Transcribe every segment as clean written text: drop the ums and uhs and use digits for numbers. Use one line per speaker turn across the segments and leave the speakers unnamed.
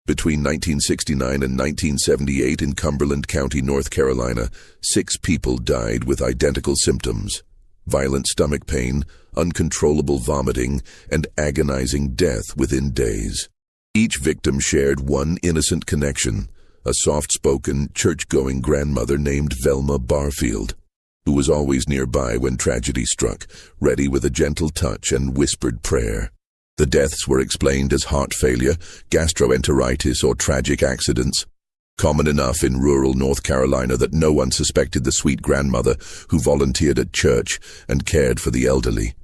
Between 1969 and 1978 in Cumberland County, North Carolina, 6 people died with identical symptoms: violent stomach pain, uncontrollable vomiting, and agonizing death within days. Each victim shared one innocent connection: a soft-spoken, church-going grandmother named Velma Barfield, who was always nearby when tragedy struck, ready with a gentle touch and whispered prayer. The deaths were explained as heart failure, gastroenteritis, or tragic accidents, common enough in rural North Carolina that no one suspected the sweet grandmother who volunteered at church and cared for the elderly.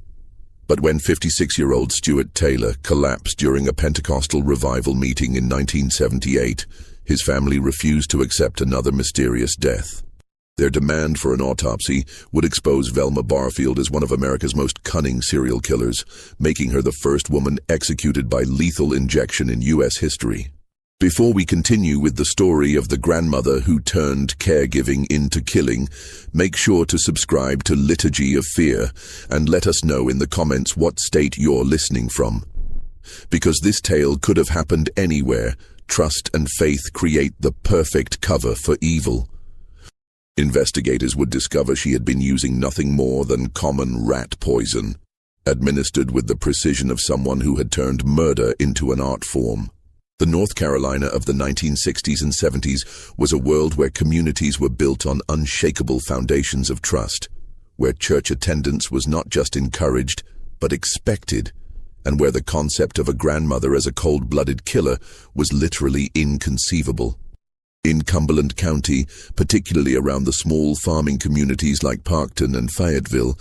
But when 56-year-old Stuart Taylor collapsed during a Pentecostal revival meeting in 1978, his family refused to accept another mysterious death. Their demand for an autopsy would expose Velma Barfield as one of America's most cunning serial killers, making her the first woman executed by lethal injection in U.S. history. Before we continue with the story of the grandmother who turned caregiving into killing, make sure to subscribe to Liturgy of Fear and let us know in the comments what state you're listening from. Because this tale could have happened anywhere, trust and faith create the perfect cover for evil. Investigators would discover she had been using nothing more than common rat poison, administered with the precision of someone who had turned murder into an art form. The North Carolina of the 1960s and 70s was a world where communities were built on unshakable foundations of trust, where church attendance was not just encouraged, but expected, and where the concept of a grandmother as a cold-blooded killer was literally inconceivable. In Cumberland County, particularly around the small farming communities like Parkton and Fayetteville,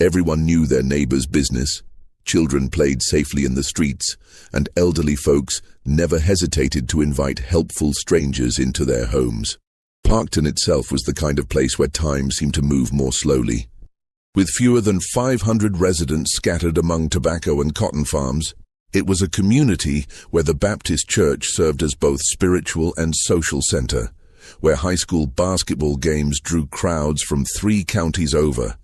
everyone knew their neighbor's business. Children played safely in the streets, and elderly folks never hesitated to invite helpful strangers into their homes. Parkton itself was the kind of place where time seemed to move more slowly. With fewer than 500 residents scattered among tobacco and cotton farms, it was a community where the Baptist Church served as both spiritual and social center, where high school basketball games drew crowds from 3 counties over,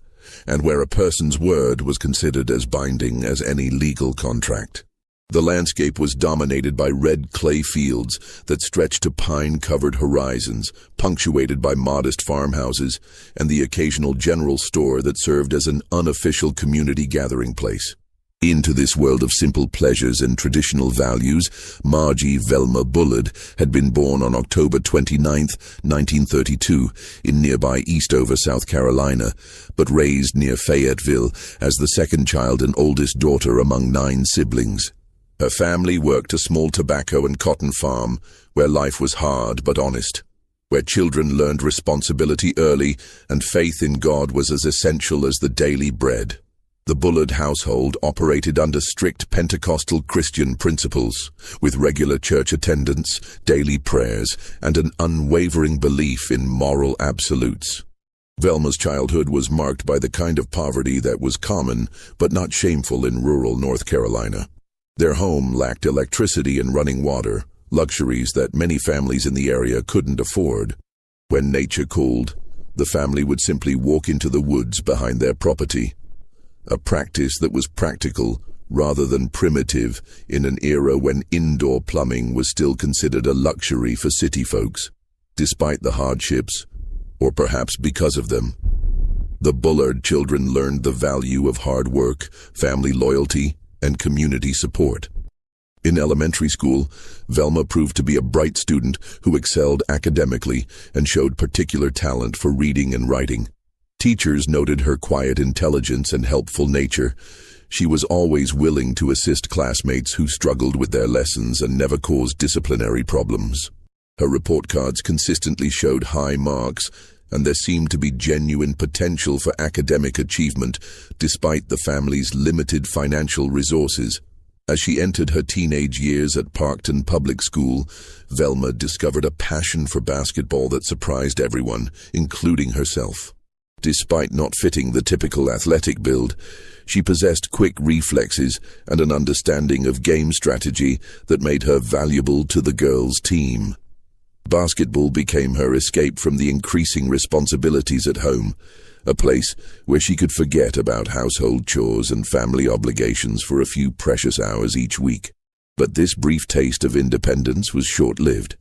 and where a person's word was considered as binding as any legal contract. The landscape was dominated by red clay fields that stretched to pine-covered horizons, punctuated by modest farmhouses, and the occasional general store that served as an unofficial community gathering place. Into this world of simple pleasures and traditional values, Margie Velma Bullard had been born on October 29, 1932, in nearby Eastover, South Carolina, but raised near Fayetteville as the second child and oldest daughter among 9 siblings. Her family worked a small tobacco and cotton farm, where life was hard but honest, where children learned responsibility early and faith in God was as essential as the daily bread. The Bullard household operated under strict Pentecostal Christian principles, with regular church attendance, daily prayers, and an unwavering belief in moral absolutes. Velma's childhood was marked by the kind of poverty that was common but not shameful in rural North Carolina. Their home lacked electricity and running water, luxuries that many families in the area couldn't afford. When nature called, the family would simply walk into the woods behind their property, a practice that was practical rather than primitive in an era when indoor plumbing was still considered a luxury for city folks. Despite the hardships, or perhaps because of them, the Bullard children learned the value of hard work, family loyalty, and community support. In elementary school, Velma proved to be a bright student who excelled academically and showed particular talent for reading and writing. Teachers noted her quiet intelligence and helpful nature. She was always willing to assist classmates who struggled with their lessons and never caused disciplinary problems. Her report cards consistently showed high marks, and there seemed to be genuine potential for academic achievement, despite the family's limited financial resources. As she entered her teenage years at Parkton Public School, Velma discovered a passion for basketball that surprised everyone, including herself. Despite not fitting the typical athletic build, she possessed quick reflexes and an understanding of game strategy that made her valuable to the girls' team. Basketball became her escape from the increasing responsibilities at home, a place where she could forget about household chores and family obligations for a few precious hours each week. But this brief taste of independence was short-lived.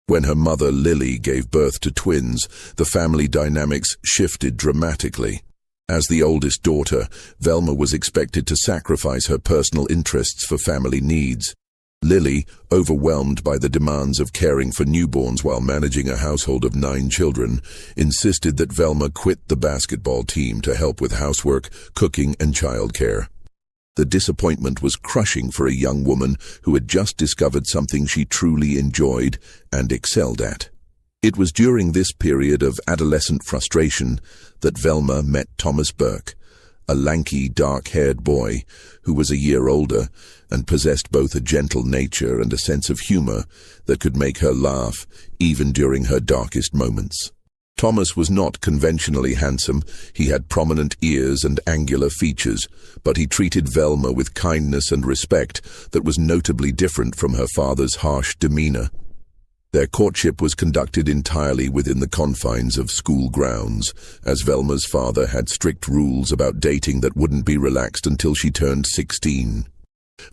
When her mother Lily gave birth to twins, the family dynamics shifted dramatically. As the oldest daughter, Velma was expected to sacrifice her personal interests for family needs. Lily, overwhelmed by the demands of caring for newborns while managing a household of 9 children, insisted that Velma quit the basketball team to help with housework, cooking, and childcare. The disappointment was crushing for a young woman who had just discovered something she truly enjoyed and excelled at. It was during this period of adolescent frustration that Velma met Thomas Burke, a lanky, dark-haired boy who was a year older and possessed both a gentle nature and a sense of humor that could make her laugh even during her darkest moments. Thomas was not conventionally handsome. He had prominent ears and angular features, but he treated Velma with kindness and respect that was notably different from her father's harsh demeanor. Their courtship was conducted entirely within the confines of school grounds, as Velma's father had strict rules about dating that wouldn't be relaxed until she turned 16.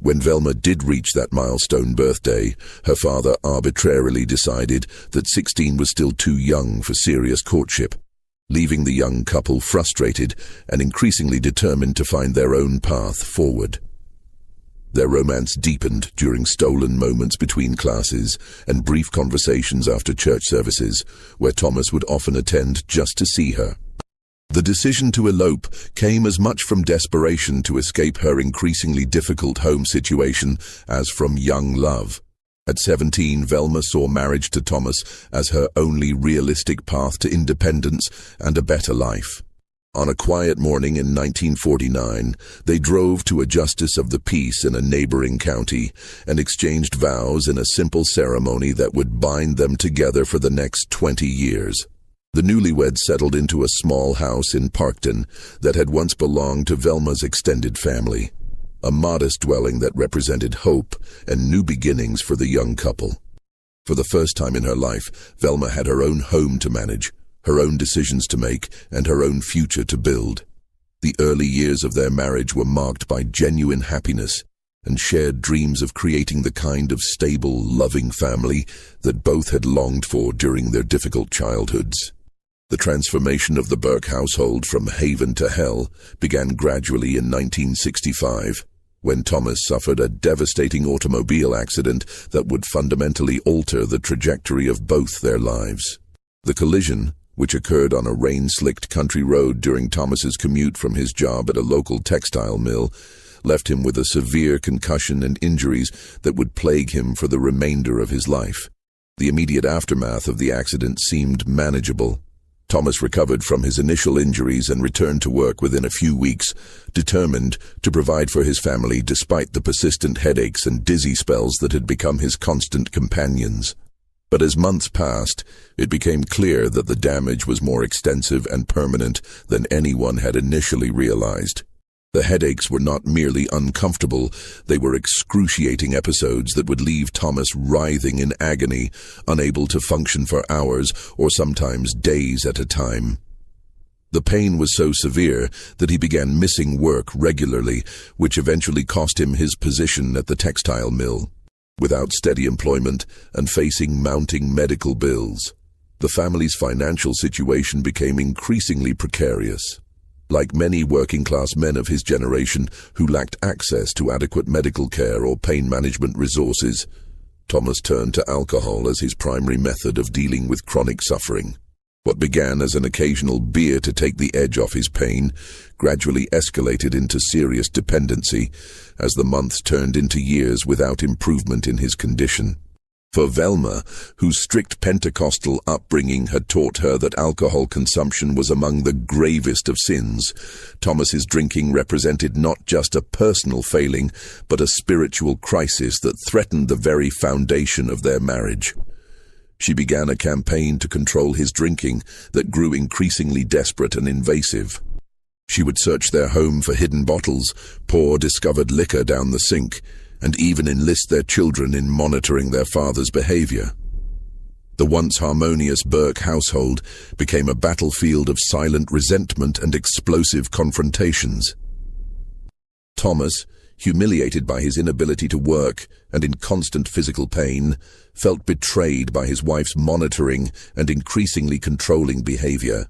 When Velma did reach that milestone birthday, her father arbitrarily decided that 16 was still too young for serious courtship, leaving the young couple frustrated and increasingly determined to find their own path forward. Their romance deepened during stolen moments between classes and brief conversations after church services, where Thomas would often attend just to see her. The decision to elope came as much from desperation to escape her increasingly difficult home situation as from young love. At 17, Velma saw marriage to Thomas as her only realistic path to independence and a better life. On a quiet morning in 1949, they drove to a justice of the peace in a neighboring county and exchanged vows in a simple ceremony that would bind them together for the next 20 years. The newlyweds settled into a small house in Parkton that had once belonged to Velma's extended family, a modest dwelling that represented hope and new beginnings for the young couple. For the first time in her life, Velma had her own home to manage, her own decisions to make, and her own future to build. The early years of their marriage were marked by genuine happiness and shared dreams of creating the kind of stable, loving family that both had longed for during their difficult childhoods. The transformation of the Burke household from haven to hell began gradually in 1965, when Thomas suffered a devastating automobile accident that would fundamentally alter the trajectory of both their lives. The collision, which occurred on a rain-slicked country road during Thomas's commute from his job at a local textile mill, left him with a severe concussion and injuries that would plague him for the remainder of his life. The immediate aftermath of the accident seemed manageable. Thomas recovered from his initial injuries and returned to work within a few weeks, determined to provide for his family despite the persistent headaches and dizzy spells that had become his constant companions. But as months passed, it became clear that the damage was more extensive and permanent than anyone had initially realized. The headaches were not merely uncomfortable, they were excruciating episodes that would leave Thomas writhing in agony, unable to function for hours or sometimes days at a time. The pain was so severe that he began missing work regularly, which eventually cost him his position at the textile mill. Without steady employment and facing mounting medical bills, the family's financial situation became increasingly precarious. Like many working-class men of his generation who lacked access to adequate medical care or pain management resources, Thomas turned to alcohol as his primary method of dealing with chronic suffering. What began as an occasional beer to take the edge off his pain gradually escalated into serious dependency as the months turned into years without improvement in his condition. For Velma, whose strict Pentecostal upbringing had taught her that alcohol consumption was among the gravest of sins, Thomas's drinking represented not just a personal failing, but a spiritual crisis that threatened the very foundation of their marriage. She began a campaign to control his drinking that grew increasingly desperate and invasive. She would search their home for hidden bottles, pour discovered liquor down the sink, and even enlist their children in monitoring their father's behavior. The once harmonious Burke household became a battlefield of silent resentment and explosive confrontations. Thomas, humiliated by his inability to work and in constant physical pain, felt betrayed by his wife's monitoring and increasingly controlling behavior.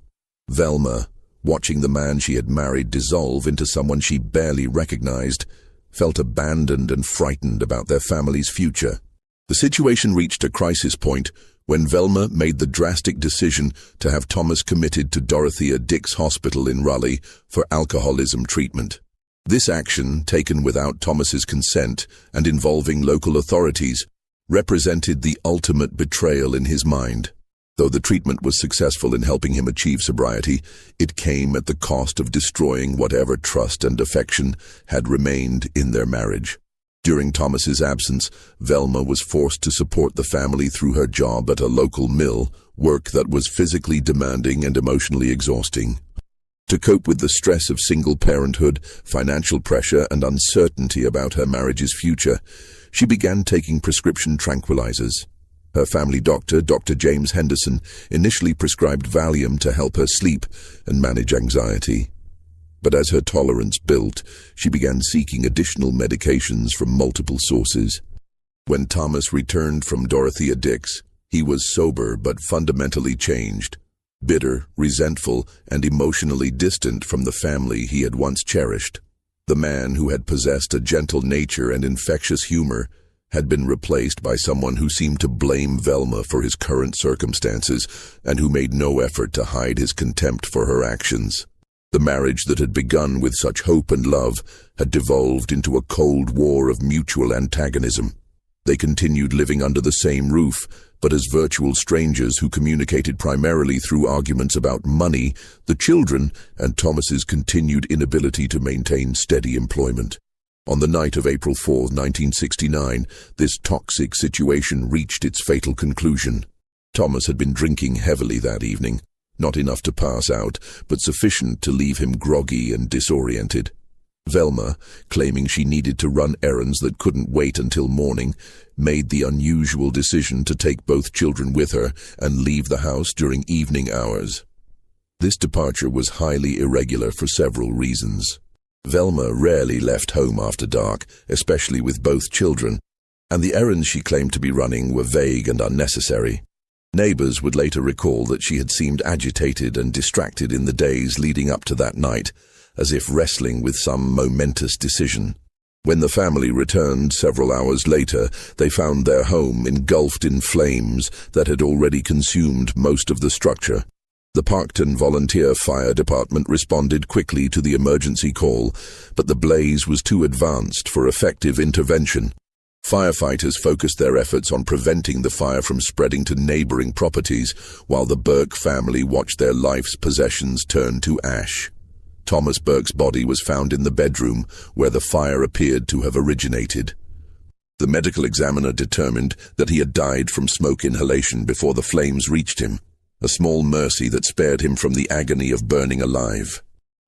Velma, watching the man she had married dissolve into someone she barely recognized, felt abandoned and frightened about their family's future. The situation reached a crisis point when Velma made the drastic decision to have Thomas committed to Dorothea Dix Hospital in Raleigh for alcoholism treatment. This action, taken without Thomas's consent and involving local authorities, represented the ultimate betrayal in his mind. Though the treatment was successful in helping him achieve sobriety, it came at the cost of destroying whatever trust and affection had remained in their marriage. During Thomas's absence, Velma was forced to support the family through her job at a local mill, work that was physically demanding and emotionally exhausting. To cope with the stress of single parenthood, financial pressure, and uncertainty about her marriage's future, she began taking prescription tranquilizers. Her family doctor, Dr. James Henderson, initially prescribed Valium to help her sleep and manage anxiety. But as her tolerance built, she began seeking additional medications from multiple sources. When Thomas returned from Dorothea Dix, he was sober but fundamentally changed. Bitter, resentful, and emotionally distant from the family he had once cherished. The man who had possessed a gentle nature and infectious humor had been replaced by someone who seemed to blame Velma for his current circumstances and who made no effort to hide his contempt for her actions. The marriage that had begun with such hope and love had devolved into a cold war of mutual antagonism. They continued living under the same roof, but as virtual strangers who communicated primarily through arguments about money, the children, and Thomas's continued inability to maintain steady employment. On the night of April 4, 1969, this toxic situation reached its fatal conclusion. Thomas had been drinking heavily that evening, not enough to pass out, but sufficient to leave him groggy and disoriented. Velma, claiming she needed to run errands that couldn't wait until morning, made the unusual decision to take both children with her and leave the house during evening hours. This departure was highly irregular for several reasons. Velma rarely left home after dark, especially with both children, and the errands she claimed to be running were vague and unnecessary. Neighbors would later recall that she had seemed agitated and distracted in the days leading up to that night, as if wrestling with some momentous decision. When the family returned several hours later, they found their home engulfed in flames that had already consumed most of the structure. The Parkton Volunteer Fire Department responded quickly to the emergency call, but the blaze was too advanced for effective intervention. Firefighters focused their efforts on preventing the fire from spreading to neighboring properties, while the Burke family watched their life's possessions turn to ash. Thomas Burke's body was found in the bedroom where the fire appeared to have originated. The medical examiner determined that he had died from smoke inhalation before the flames reached him, a small mercy that spared him from the agony of burning alive.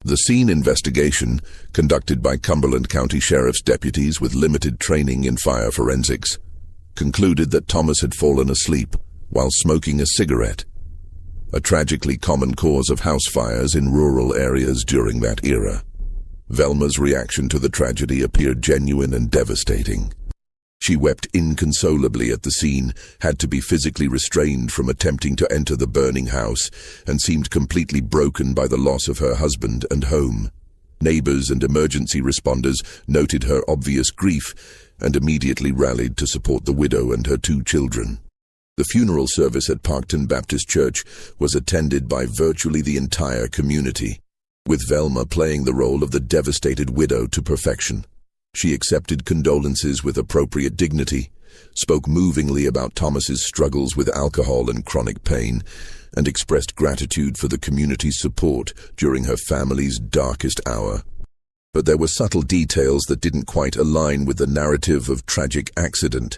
The scene investigation, conducted by Cumberland County Sheriff's deputies with limited training in fire forensics, concluded that Thomas had fallen asleep while smoking a cigarette, a tragically common cause of house fires in rural areas during that era. Velma's reaction to the tragedy appeared genuine and devastating. She wept inconsolably at the scene, had to be physically restrained from attempting to enter the burning house, and seemed completely broken by the loss of her husband and home. Neighbors and emergency responders noted her obvious grief and immediately rallied to support the widow and her 2 children. The funeral service at Parkton Baptist Church was attended by virtually the entire community, with Velma playing the role of the devastated widow to perfection. She accepted condolences with appropriate dignity, spoke movingly about Thomas's struggles with alcohol and chronic pain, and expressed gratitude for the community's support during her family's darkest hour. But there were subtle details that didn't quite align with the narrative of tragic accident.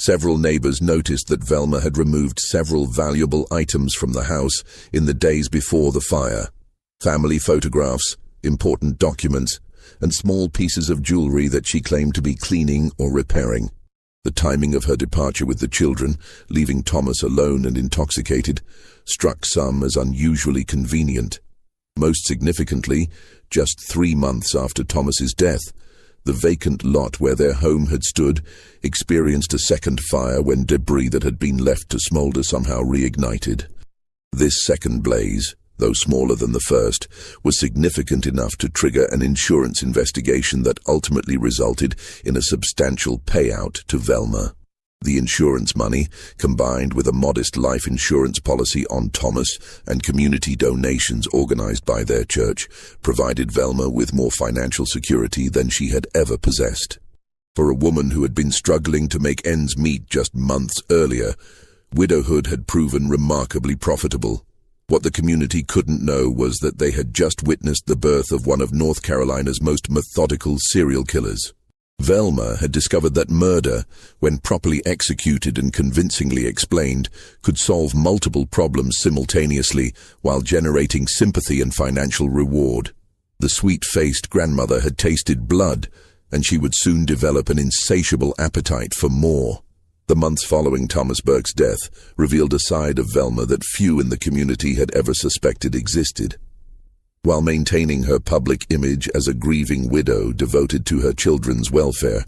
Several neighbors noticed that Velma had removed several valuable items from the house in the days before the fire. Family photographs, important documents, and small pieces of jewelry that she claimed to be cleaning or repairing. The timing of her departure with the children, leaving Thomas alone and intoxicated, struck some as unusually convenient. Most significantly, just 3 months after Thomas's death, The vacant lot where their home had stood experienced a second fire when debris that had been left to smolder somehow reignited. This second blaze, though smaller than the first, was significant enough to trigger an insurance investigation that ultimately resulted in a substantial payout to Velma. The insurance money, combined with a modest life insurance policy on Thomas and community donations organized by their church, provided Velma with more financial security than she had ever possessed. For a woman who had been struggling to make ends meet just months earlier, widowhood had proven remarkably profitable. What the community couldn't know was that they had just witnessed the birth of one of North Carolina's most methodical serial killers. Velma had discovered that murder, when properly executed and convincingly explained, could solve multiple problems simultaneously while generating sympathy and financial reward. The sweet-faced grandmother had tasted blood, and she would soon develop an insatiable appetite for more. The months following Thomas Burke's death revealed a side of Velma that few in the community had ever suspected existed. While maintaining her public image as a grieving widow devoted to her children's welfare,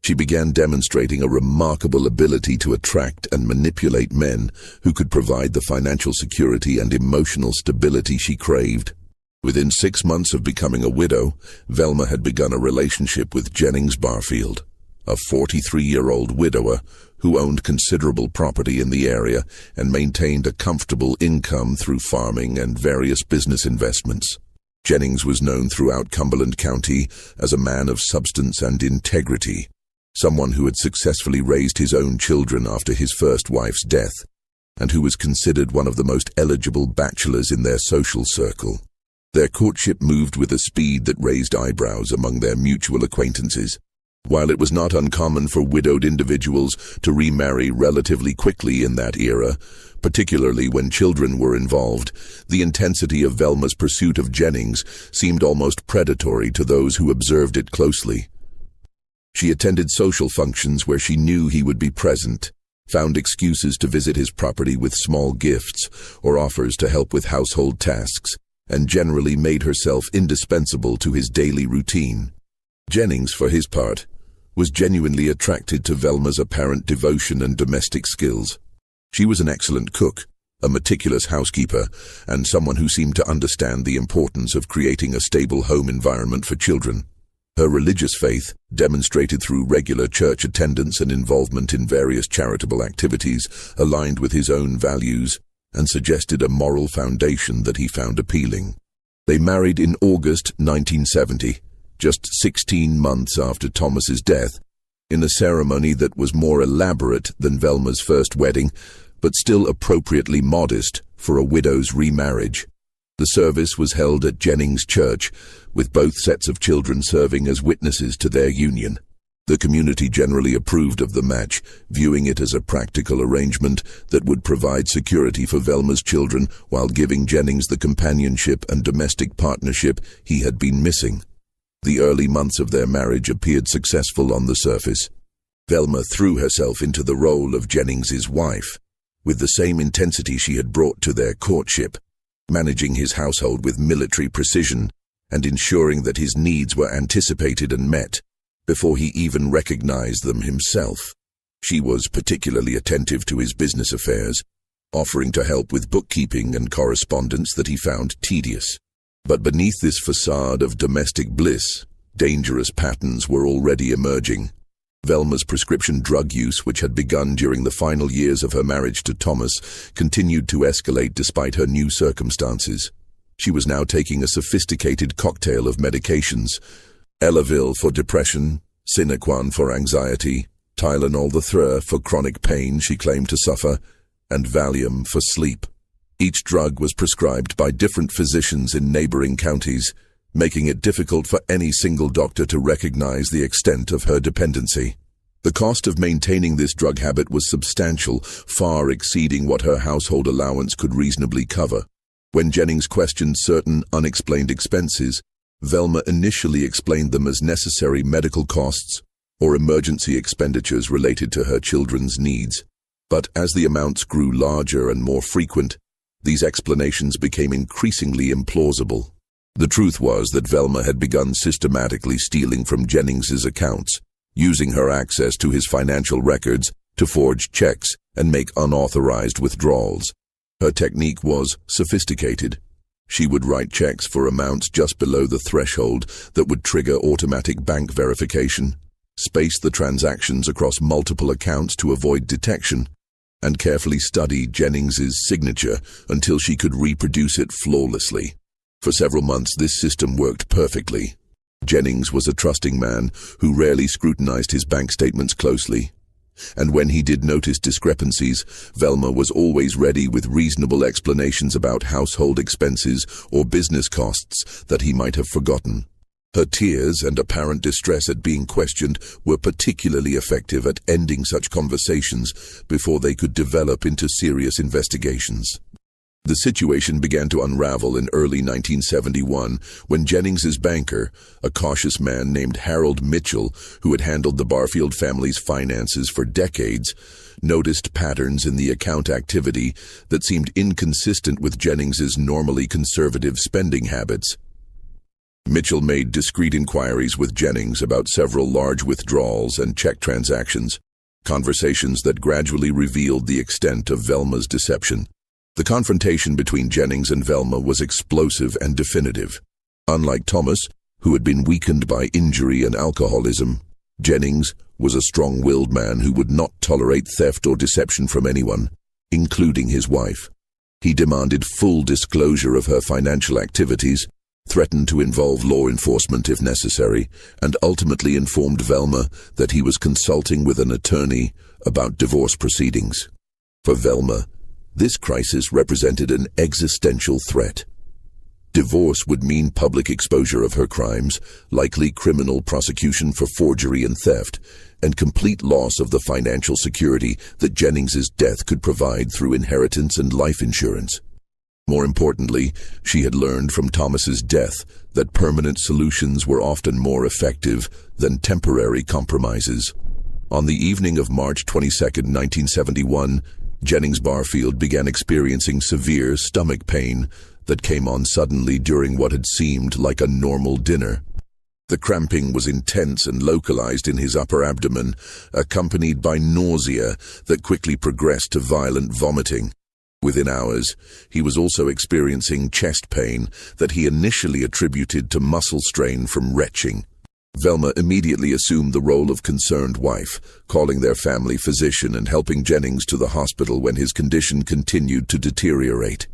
she began demonstrating a remarkable ability to attract and manipulate men who could provide the financial security and emotional stability she craved. Within 6 months of becoming a widow, Velma had begun a relationship with Jennings Barfield, a 43-year-old widower who owned considerable property in the area and maintained a comfortable income through farming and various business investments. Jennings was known throughout Cumberland County as a man of substance and integrity, someone who had successfully raised his own children after his first wife's death, and who was considered one of the most eligible bachelors in their social circle. Their courtship moved with a speed that raised eyebrows among their mutual acquaintances. While it was not uncommon for widowed individuals to remarry relatively quickly in that era, particularly when children were involved, the intensity of Velma's pursuit of Jennings seemed almost predatory to those who observed it closely. She attended social functions where she knew he would be present, found excuses to visit his property with small gifts or offers to help with household tasks, and generally made herself indispensable to his daily routine. Jennings, for his part, was genuinely attracted to Velma's apparent devotion and domestic skills. She was an excellent cook, a meticulous housekeeper, and someone who seemed to understand the importance of creating a stable home environment for children. Her religious faith, demonstrated through regular church attendance and involvement in various charitable activities, aligned with his own values and suggested a moral foundation that he found appealing. They married in August 1970. Just 16 months after Thomas's death, in a ceremony that was more elaborate than Velma's first wedding, but still appropriately modest for a widow's remarriage. The service was held at Jennings Church, with both sets of children serving as witnesses to their union. The community generally approved of the match, viewing it as a practical arrangement that would provide security for Velma's children while giving Jennings the companionship and domestic partnership he had been missing. The early months of their marriage appeared successful on the surface. Velma threw herself into the role of Jennings's wife, with the same intensity she had brought to their courtship, managing his household with military precision and ensuring that his needs were anticipated and met before he even recognized them himself. She was particularly attentive to his business affairs, offering to help with bookkeeping and correspondence that he found tedious. But beneath this facade of domestic bliss, dangerous patterns were already emerging. Velma's prescription drug use, which had begun during the final years of her marriage to Thomas, continued to escalate despite her new circumstances. She was now taking a sophisticated cocktail of medications: Elavil for depression, Sinequan for anxiety, Tylenol the Thur for chronic pain she claimed to suffer, and Valium for sleep. Each drug was prescribed by different physicians in neighboring counties, making it difficult for any single doctor to recognize the extent of her dependency. The cost of maintaining this drug habit was substantial, far exceeding what her household allowance could reasonably cover. When Jennings questioned certain unexplained expenses, Velma initially explained them as necessary medical costs or emergency expenditures related to her children's needs. But as the amounts grew larger and more frequent, these explanations became increasingly implausible. The truth was that Velma had begun systematically stealing from Jennings's accounts, using her access to his financial records to forge checks and make unauthorized withdrawals. Her technique was sophisticated. She would write checks for amounts just below the threshold that would trigger automatic bank verification, space the transactions across multiple accounts to avoid detection, and carefully study Jennings's signature until she could reproduce it flawlessly. For several months, this system worked perfectly. Jennings was a trusting man who rarely scrutinized his bank statements closely. And when he did notice discrepancies, Velma was always ready with reasonable explanations about household expenses or business costs that he might have forgotten. Her tears and apparent distress at being questioned were particularly effective at ending such conversations before they could develop into serious investigations. The situation began to unravel in early 1971 when Jennings's banker, a cautious man named Harold Mitchell, who had handled the Barfield family's finances for decades, noticed patterns in the account activity that seemed inconsistent with Jennings's normally conservative spending habits. Mitchell made discreet inquiries with Jennings about several large withdrawals and check transactions, conversations that gradually revealed the extent of Velma's deception. The confrontation between Jennings and Velma was explosive and definitive. Unlike Thomas, who had been weakened by injury and alcoholism, Jennings was a strong-willed man who would not tolerate theft or deception from anyone, including his wife. He demanded full disclosure of her financial activities, threatened to involve law enforcement if necessary, and ultimately informed Velma that he was consulting with an attorney about divorce proceedings. For Velma, this crisis represented an existential threat. Divorce would mean public exposure of her crimes, likely criminal prosecution for forgery and theft, and complete loss of the financial security that Jennings's death could provide through inheritance and life insurance. More importantly, she had learned from Thomas's death that permanent solutions were often more effective than temporary compromises. On the evening of March 22, 1971, Jennings Barfield began experiencing severe stomach pain that came on suddenly during what had seemed like a normal dinner. The cramping was intense and localized in his upper abdomen, accompanied by nausea that quickly progressed to violent vomiting. Within hours, he was also experiencing chest pain that he initially attributed to muscle strain from retching. Velma immediately assumed the role of concerned wife, calling their family physician and helping Jennings to the hospital when his condition continued to deteriorate.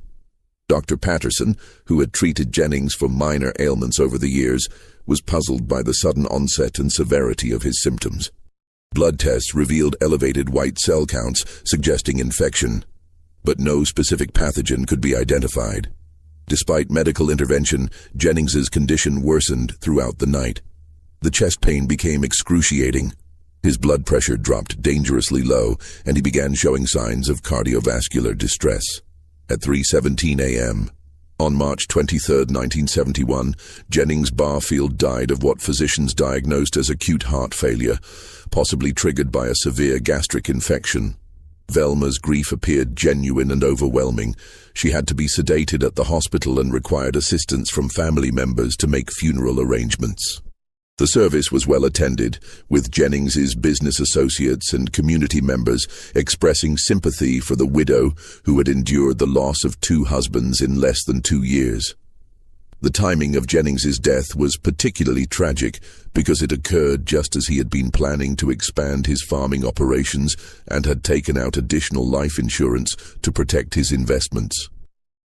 Dr. Patterson, who had treated Jennings for minor ailments over the years, was puzzled by the sudden onset and severity of his symptoms. Blood tests revealed elevated white cell counts, suggesting infection, but no specific pathogen could be identified. Despite medical intervention, Jennings's condition worsened throughout the night. The chest pain became excruciating. His blood pressure dropped dangerously low, and he began showing signs of cardiovascular distress. At 3:17 a.m., on March 23, 1971, Jennings Barfield died of what physicians diagnosed as acute heart failure, possibly triggered by a severe gastric infection. Velma's grief appeared genuine and overwhelming. She had to be sedated at the hospital and required assistance from family members to make funeral arrangements. The service was well attended, with Jennings's business associates and community members expressing sympathy for the widow who had endured the loss of 2 husbands in less than 2 years. The timing of Jennings's death was particularly tragic because it occurred just as he had been planning to expand his farming operations and had taken out additional life insurance to protect his investments.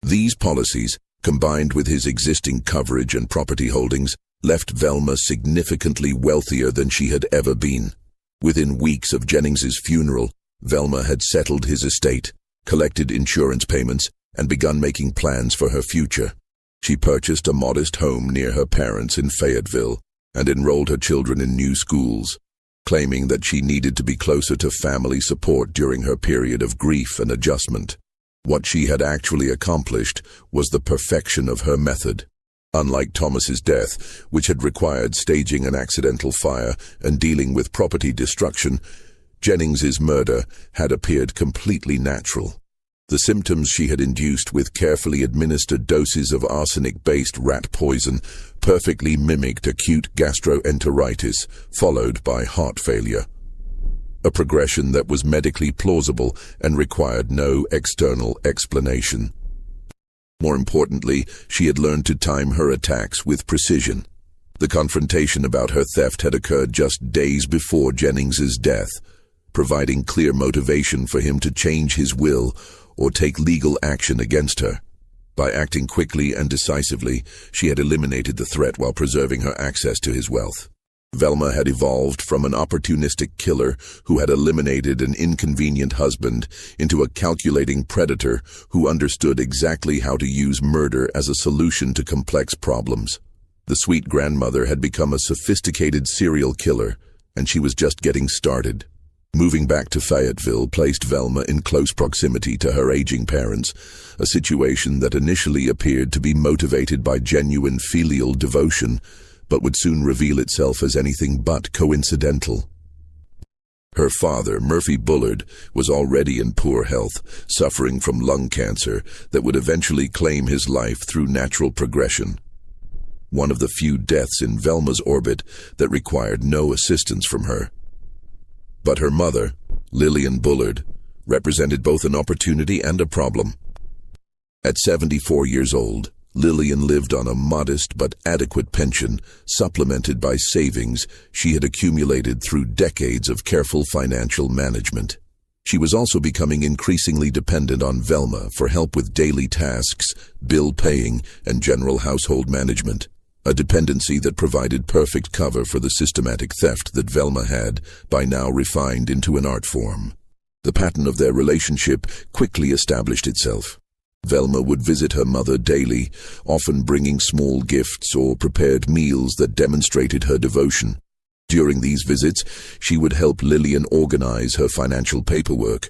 These policies, combined with his existing coverage and property holdings, left Velma significantly wealthier than she had ever been. Within weeks of Jennings's funeral, Velma had settled his estate, collected insurance payments, and begun making plans for her future. She purchased a modest home near her parents in Fayetteville and enrolled her children in new schools, claiming that she needed to be closer to family support during her period of grief and adjustment. What she had actually accomplished was the perfection of her method. Unlike Thomas's death, which had required staging an accidental fire and dealing with property destruction, Jennings's murder had appeared completely natural. The symptoms she had induced with carefully administered doses of arsenic-based rat poison perfectly mimicked acute gastroenteritis, followed by heart failure. A progression that was medically plausible and required no external explanation. More importantly, she had learned to time her attacks with precision. The confrontation about her theft had occurred just days before Jennings's death, providing clear motivation for him to change his will or take legal action against her. By acting quickly and decisively, she had eliminated the threat while preserving her access to his wealth. Velma had evolved from an opportunistic killer who had eliminated an inconvenient husband into a calculating predator who understood exactly how to use murder as a solution to complex problems. The sweet grandmother had become a sophisticated serial killer, and she was just getting started. Moving back to Fayetteville placed Velma in close proximity to her aging parents, a situation that initially appeared to be motivated by genuine filial devotion, but would soon reveal itself as anything but coincidental. Her father, Murphy Bullard, was already in poor health, suffering from lung cancer that would eventually claim his life through natural progression. One of the few deaths in Velma's orbit that required no assistance from her. But her mother, Lillian Bullard, represented both an opportunity and a problem. At 74 years old, Lillian lived on a modest but adequate pension, supplemented by savings she had accumulated through decades of careful financial management. She was also becoming increasingly dependent on Velma for help with daily tasks, bill paying, and general household management, a dependency that provided perfect cover for the systematic theft that Velma had, by now refined into an art form. The pattern of their relationship quickly established itself. Velma would visit her mother daily, often bringing small gifts or prepared meals that demonstrated her devotion. During these visits, she would help Lillian organize her financial paperwork,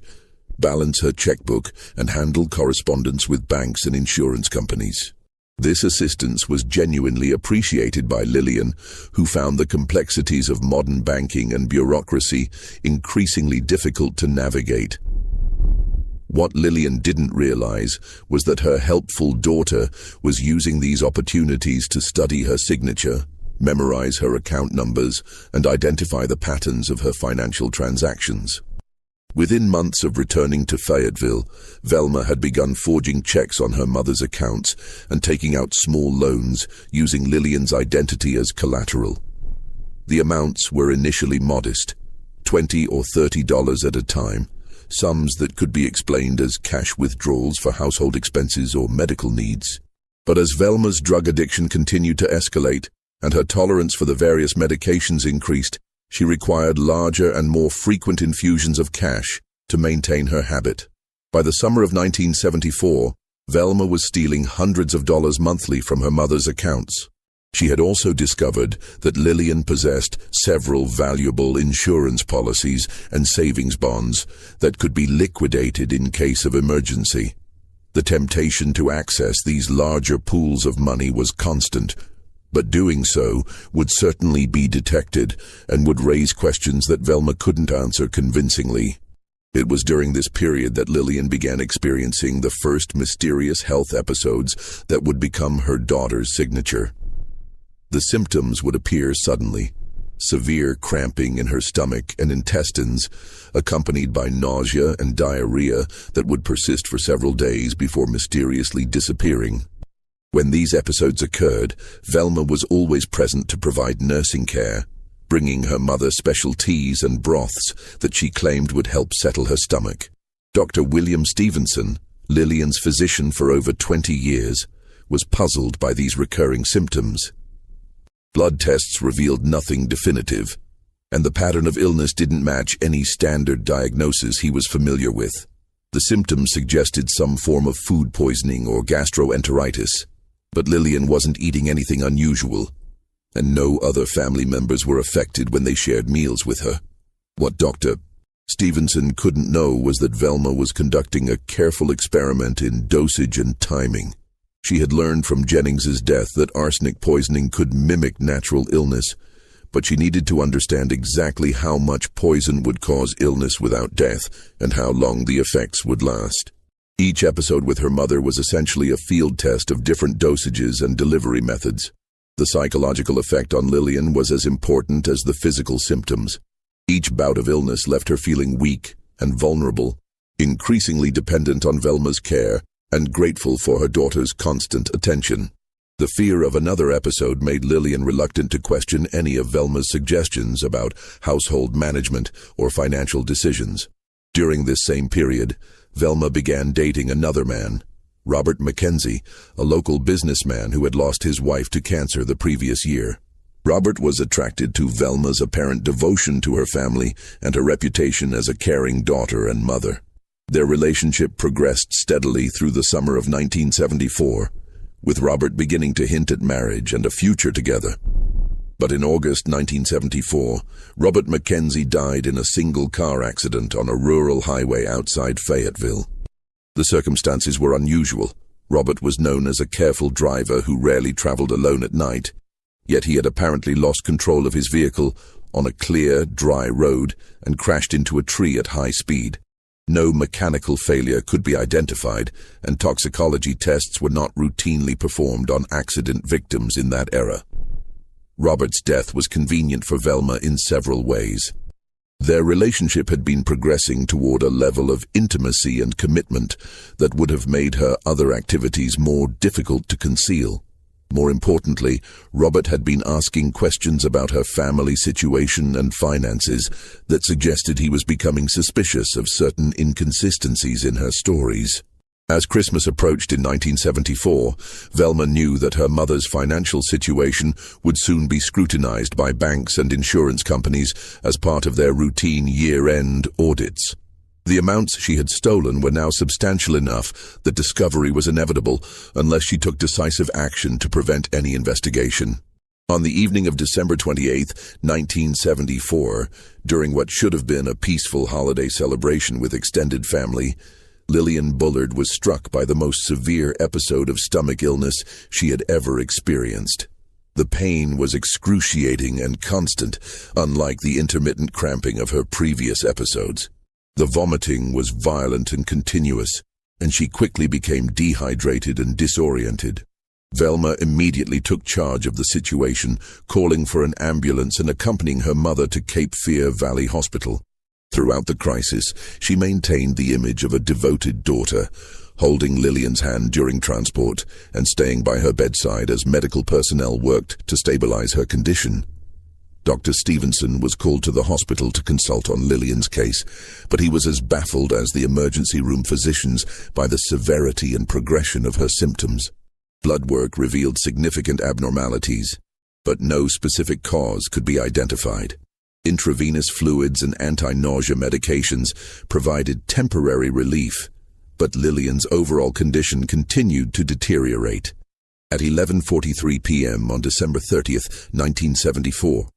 balance her checkbook, and handle correspondence with banks and insurance companies. This assistance was genuinely appreciated by Lillian, who found the complexities of modern banking and bureaucracy increasingly difficult to navigate. What Lillian didn't realize was that her helpful daughter was using these opportunities to study her signature, memorize her account numbers, and identify the patterns of her financial transactions. Within months of returning to Fayetteville, Velma had begun forging checks on her mother's accounts and taking out small loans using Lillian's identity as collateral. The amounts were initially modest, $20 or $30 at a time, sums that could be explained as cash withdrawals for household expenses or medical needs. But as Velma's drug addiction continued to escalate and her tolerance for the various medications increased, she required larger and more frequent infusions of cash to maintain her habit. By the summer of 1974, Velma was stealing hundreds of dollars monthly from her mother's accounts. She had also discovered that Lillian possessed several valuable insurance policies and savings bonds that could be liquidated in case of emergency. The temptation to access these larger pools of money was constant, but doing so would certainly be detected and would raise questions that Velma couldn't answer convincingly. It was during this period that Lillian began experiencing the first mysterious health episodes that would become her daughter's signature. The symptoms would appear suddenly, severe cramping in her stomach and intestines, accompanied by nausea and diarrhea that would persist for several days before mysteriously disappearing. When these episodes occurred, Velma was always present to provide nursing care, bringing her mother special teas and broths that she claimed would help settle her stomach. Dr. William Stevenson, Lillian's physician for over 20 years, was puzzled by these recurring symptoms. Blood tests revealed nothing definitive, and the pattern of illness didn't match any standard diagnosis he was familiar with. The symptoms suggested some form of food poisoning or gastroenteritis, but Lillian wasn't eating anything unusual, and no other family members were affected when they shared meals with her. What Dr. Stevenson couldn't know was that Velma was conducting a careful experiment in dosage and timing. She had learned from Jennings's death that arsenic poisoning could mimic natural illness, but she needed to understand exactly how much poison would cause illness without death and how long the effects would last. Each episode with her mother was essentially a field test of different dosages and delivery methods. The psychological effect on Lillian was as important as the physical symptoms. Each bout of illness left her feeling weak and vulnerable, increasingly dependent on Velma's care and grateful for her daughter's constant attention. The fear of another episode made Lillian reluctant to question any of Velma's suggestions about household management or financial decisions. During this same period, Velma began dating another man, Robert Mackenzie, a local businessman who had lost his wife to cancer the previous year. Robert was attracted to Velma's apparent devotion to her family and her reputation as a caring daughter and mother. Their relationship progressed steadily through the summer of 1974, with Robert beginning to hint at marriage and a future together. But in August 1974, Robert Mackenzie died in a single car accident on a rural highway outside Fayetteville. The circumstances were unusual. Robert was known as a careful driver who rarely traveled alone at night, yet he had apparently lost control of his vehicle on a clear, dry road and crashed into a tree at high speed. No mechanical failure could be identified, and toxicology tests were not routinely performed on accident victims in that era. Robert's death was convenient for Velma in several ways. Their relationship had been progressing toward a level of intimacy and commitment that would have made her other activities more difficult to conceal. More importantly, Robert had been asking questions about her family situation and finances that suggested he was becoming suspicious of certain inconsistencies in her stories. As Christmas approached in 1974, Velma knew that her mother's financial situation would soon be scrutinized by banks and insurance companies as part of their routine year-end audits. The amounts she had stolen were now substantial enough that discovery was inevitable unless she took decisive action to prevent any investigation. On the evening of December 28, 1974, during what should have been a peaceful holiday celebration with extended family, Lillian Bullard was struck by the most severe episode of stomach illness she had ever experienced. The pain was excruciating and constant, unlike the intermittent cramping of her previous episodes. The vomiting was violent and continuous, and she quickly became dehydrated and disoriented. Velma immediately took charge of the situation, calling for an ambulance and accompanying her mother to Cape Fear Valley Hospital. Throughout the crisis, she maintained the image of a devoted daughter, holding Lillian's hand during transport and staying by her bedside as medical personnel worked to stabilize her condition. Dr. Stevenson was called to the hospital to consult on Lillian's case, but he was as baffled as the emergency room physicians by the severity and progression of her symptoms. Blood work revealed significant abnormalities, but no specific cause could be identified. Intravenous fluids and anti-nausea medications provided temporary relief, but Lillian's overall condition continued to deteriorate. At 11:43 p.m. on December 30, 1974,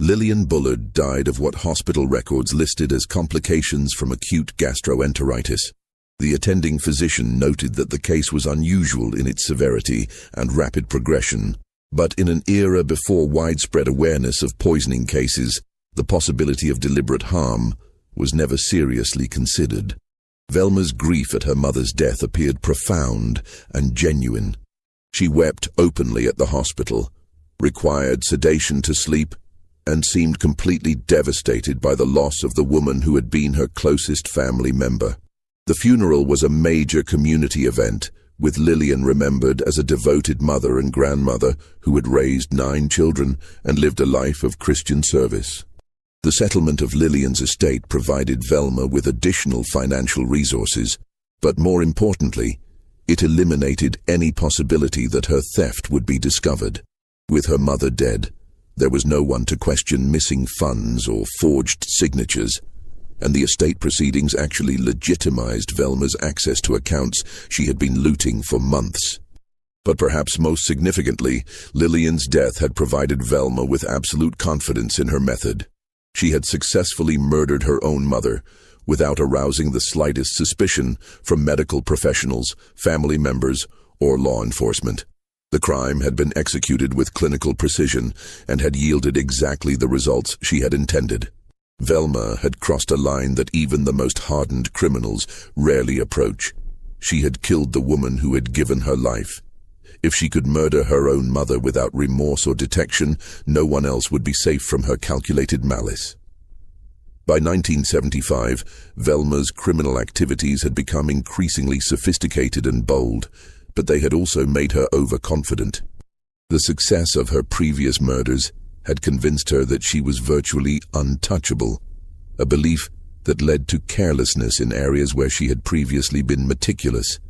Lillian Bullard died of what hospital records listed as complications from acute gastroenteritis. The attending physician noted that the case was unusual in its severity and rapid progression, but in an era before widespread awareness of poisoning cases, the possibility of deliberate harm was never seriously considered. Velma's grief at her mother's death appeared profound and genuine. She wept openly at the hospital, required sedation to sleep, and seemed completely devastated by the loss of the woman who had been her closest family member. The funeral was a major community event, with Lillian remembered as a devoted mother and grandmother who had raised 9 children and lived a life of Christian service. The settlement of Lillian's estate provided Velma with additional financial resources, but more importantly, it eliminated any possibility that her theft would be discovered. With her mother dead, there was no one to question missing funds or forged signatures, and the estate proceedings actually legitimized Velma's access to accounts she had been looting for months. But perhaps most significantly, Lillian's death had provided Velma with absolute confidence in her method. She had successfully murdered her own mother without arousing the slightest suspicion from medical professionals, family members, or law enforcement. The crime had been executed with clinical precision and had yielded exactly the results she had intended. Velma had crossed a line that even the most hardened criminals rarely approach. She had killed the woman who had given her life. If she could murder her own mother without remorse or detection, no one else would be safe from her calculated malice. By 1975, Velma's criminal activities had become increasingly sophisticated and bold, but they had also made her overconfident. The success of her previous murders had convinced her that she was virtually untouchable, a belief that led to carelessness in areas where she had previously been meticulous.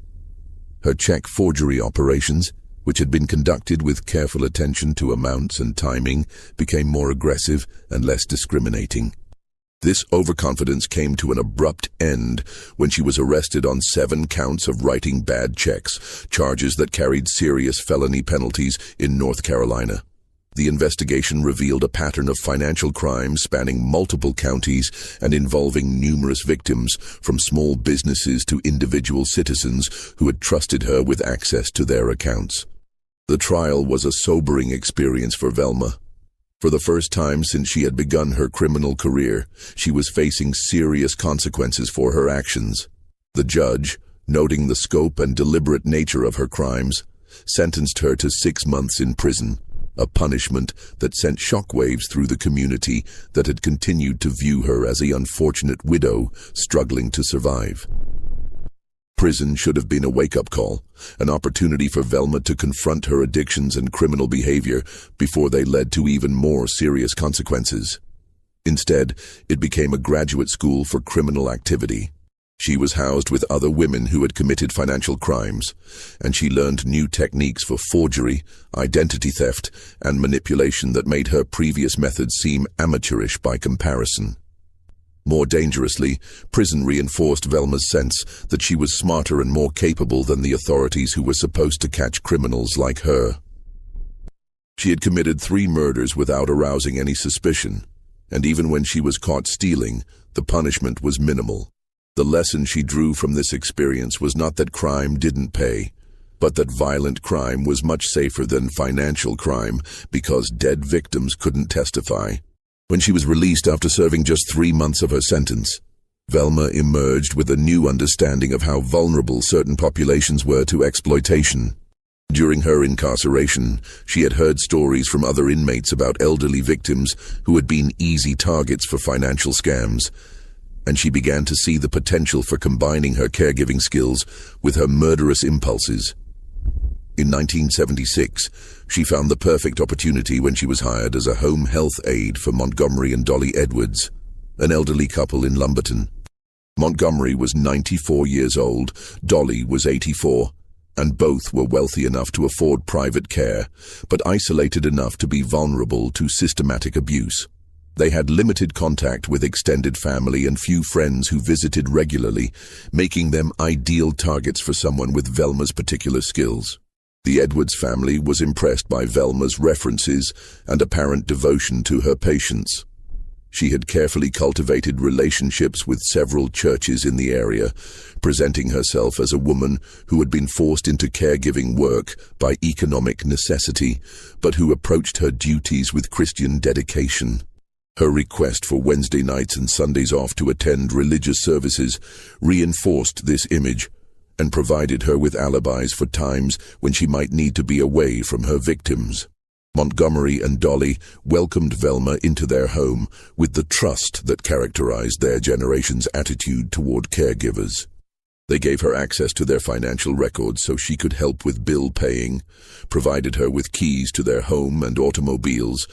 Her check forgery operations, which had been conducted with careful attention to amounts and timing, became more aggressive and less discriminating. This overconfidence came to an abrupt end when she was arrested on 7 counts of writing bad checks, charges that carried serious felony penalties in North Carolina. The investigation revealed a pattern of financial crime spanning multiple counties and involving numerous victims, from small businesses to individual citizens who had trusted her with access to their accounts. The trial was a sobering experience for Velma. For the first time since she had begun her criminal career, she was facing serious consequences for her actions. The judge, noting the scope and deliberate nature of her crimes, sentenced her to 6 months in prison, a punishment that sent shockwaves through the community that had continued to view her as the unfortunate widow struggling to survive. Prison should have been a wake-up call, an opportunity for Velma to confront her addictions and criminal behavior before they led to even more serious consequences. Instead, it became a graduate school for criminal activity. She was housed with other women who had committed financial crimes, and she learned new techniques for forgery, identity theft, and manipulation that made her previous methods seem amateurish by comparison. More dangerously, prison reinforced Velma's sense that she was smarter and more capable than the authorities who were supposed to catch criminals like her. She had committed 3 murders without arousing any suspicion, and even when she was caught stealing, the punishment was minimal. The lesson she drew from this experience was not that crime didn't pay, but that violent crime was much safer than financial crime because dead victims couldn't testify. When she was released after serving just 3 months of her sentence, Velma emerged with a new understanding of how vulnerable certain populations were to exploitation. During her incarceration, she had heard stories from other inmates about elderly victims who had been easy targets for financial scams, and she began to see the potential for combining her caregiving skills with her murderous impulses. In 1976, she found the perfect opportunity when she was hired as a home health aide for Montgomery and Dolly Edwards, an elderly couple in Lumberton. Montgomery was 94 years old, Dolly was 84, and both were wealthy enough to afford private care, but isolated enough to be vulnerable to systematic abuse. They had limited contact with extended family and few friends who visited regularly, making them ideal targets for someone with Velma's particular skills. The Edwards family was impressed by Velma's references and apparent devotion to her patients. She had carefully cultivated relationships with several churches in the area, presenting herself as a woman who had been forced into caregiving work by economic necessity, but who approached her duties with Christian dedication. Her request for Wednesday nights and Sundays off to attend religious services reinforced this image, and provided her with alibis for times when she might need to be away from her victims. Montgomery and Dolly welcomed Velma into their home with the trust that characterized their generation's attitude toward caregivers. They gave her access to their financial records so she could help with bill paying, provided her with keys to their home and automobiles,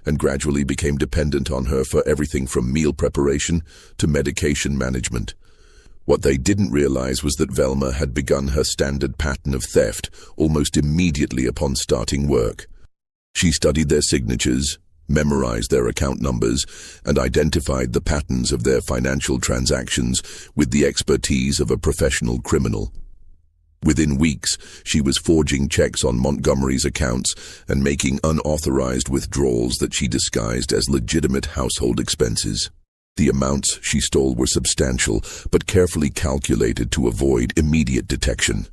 and gradually became dependent on her for everything from meal preparation to medication management. What they didn't realize was that Velma had begun her standard pattern of theft almost immediately upon starting work. She studied their signatures, memorized their account numbers, and identified the patterns of their financial transactions with the expertise of a professional criminal. Within weeks, she was forging checks on Montgomery's accounts and making unauthorized withdrawals that she disguised as legitimate household expenses. The amounts she stole were substantial, but carefully calculated to avoid immediate detection.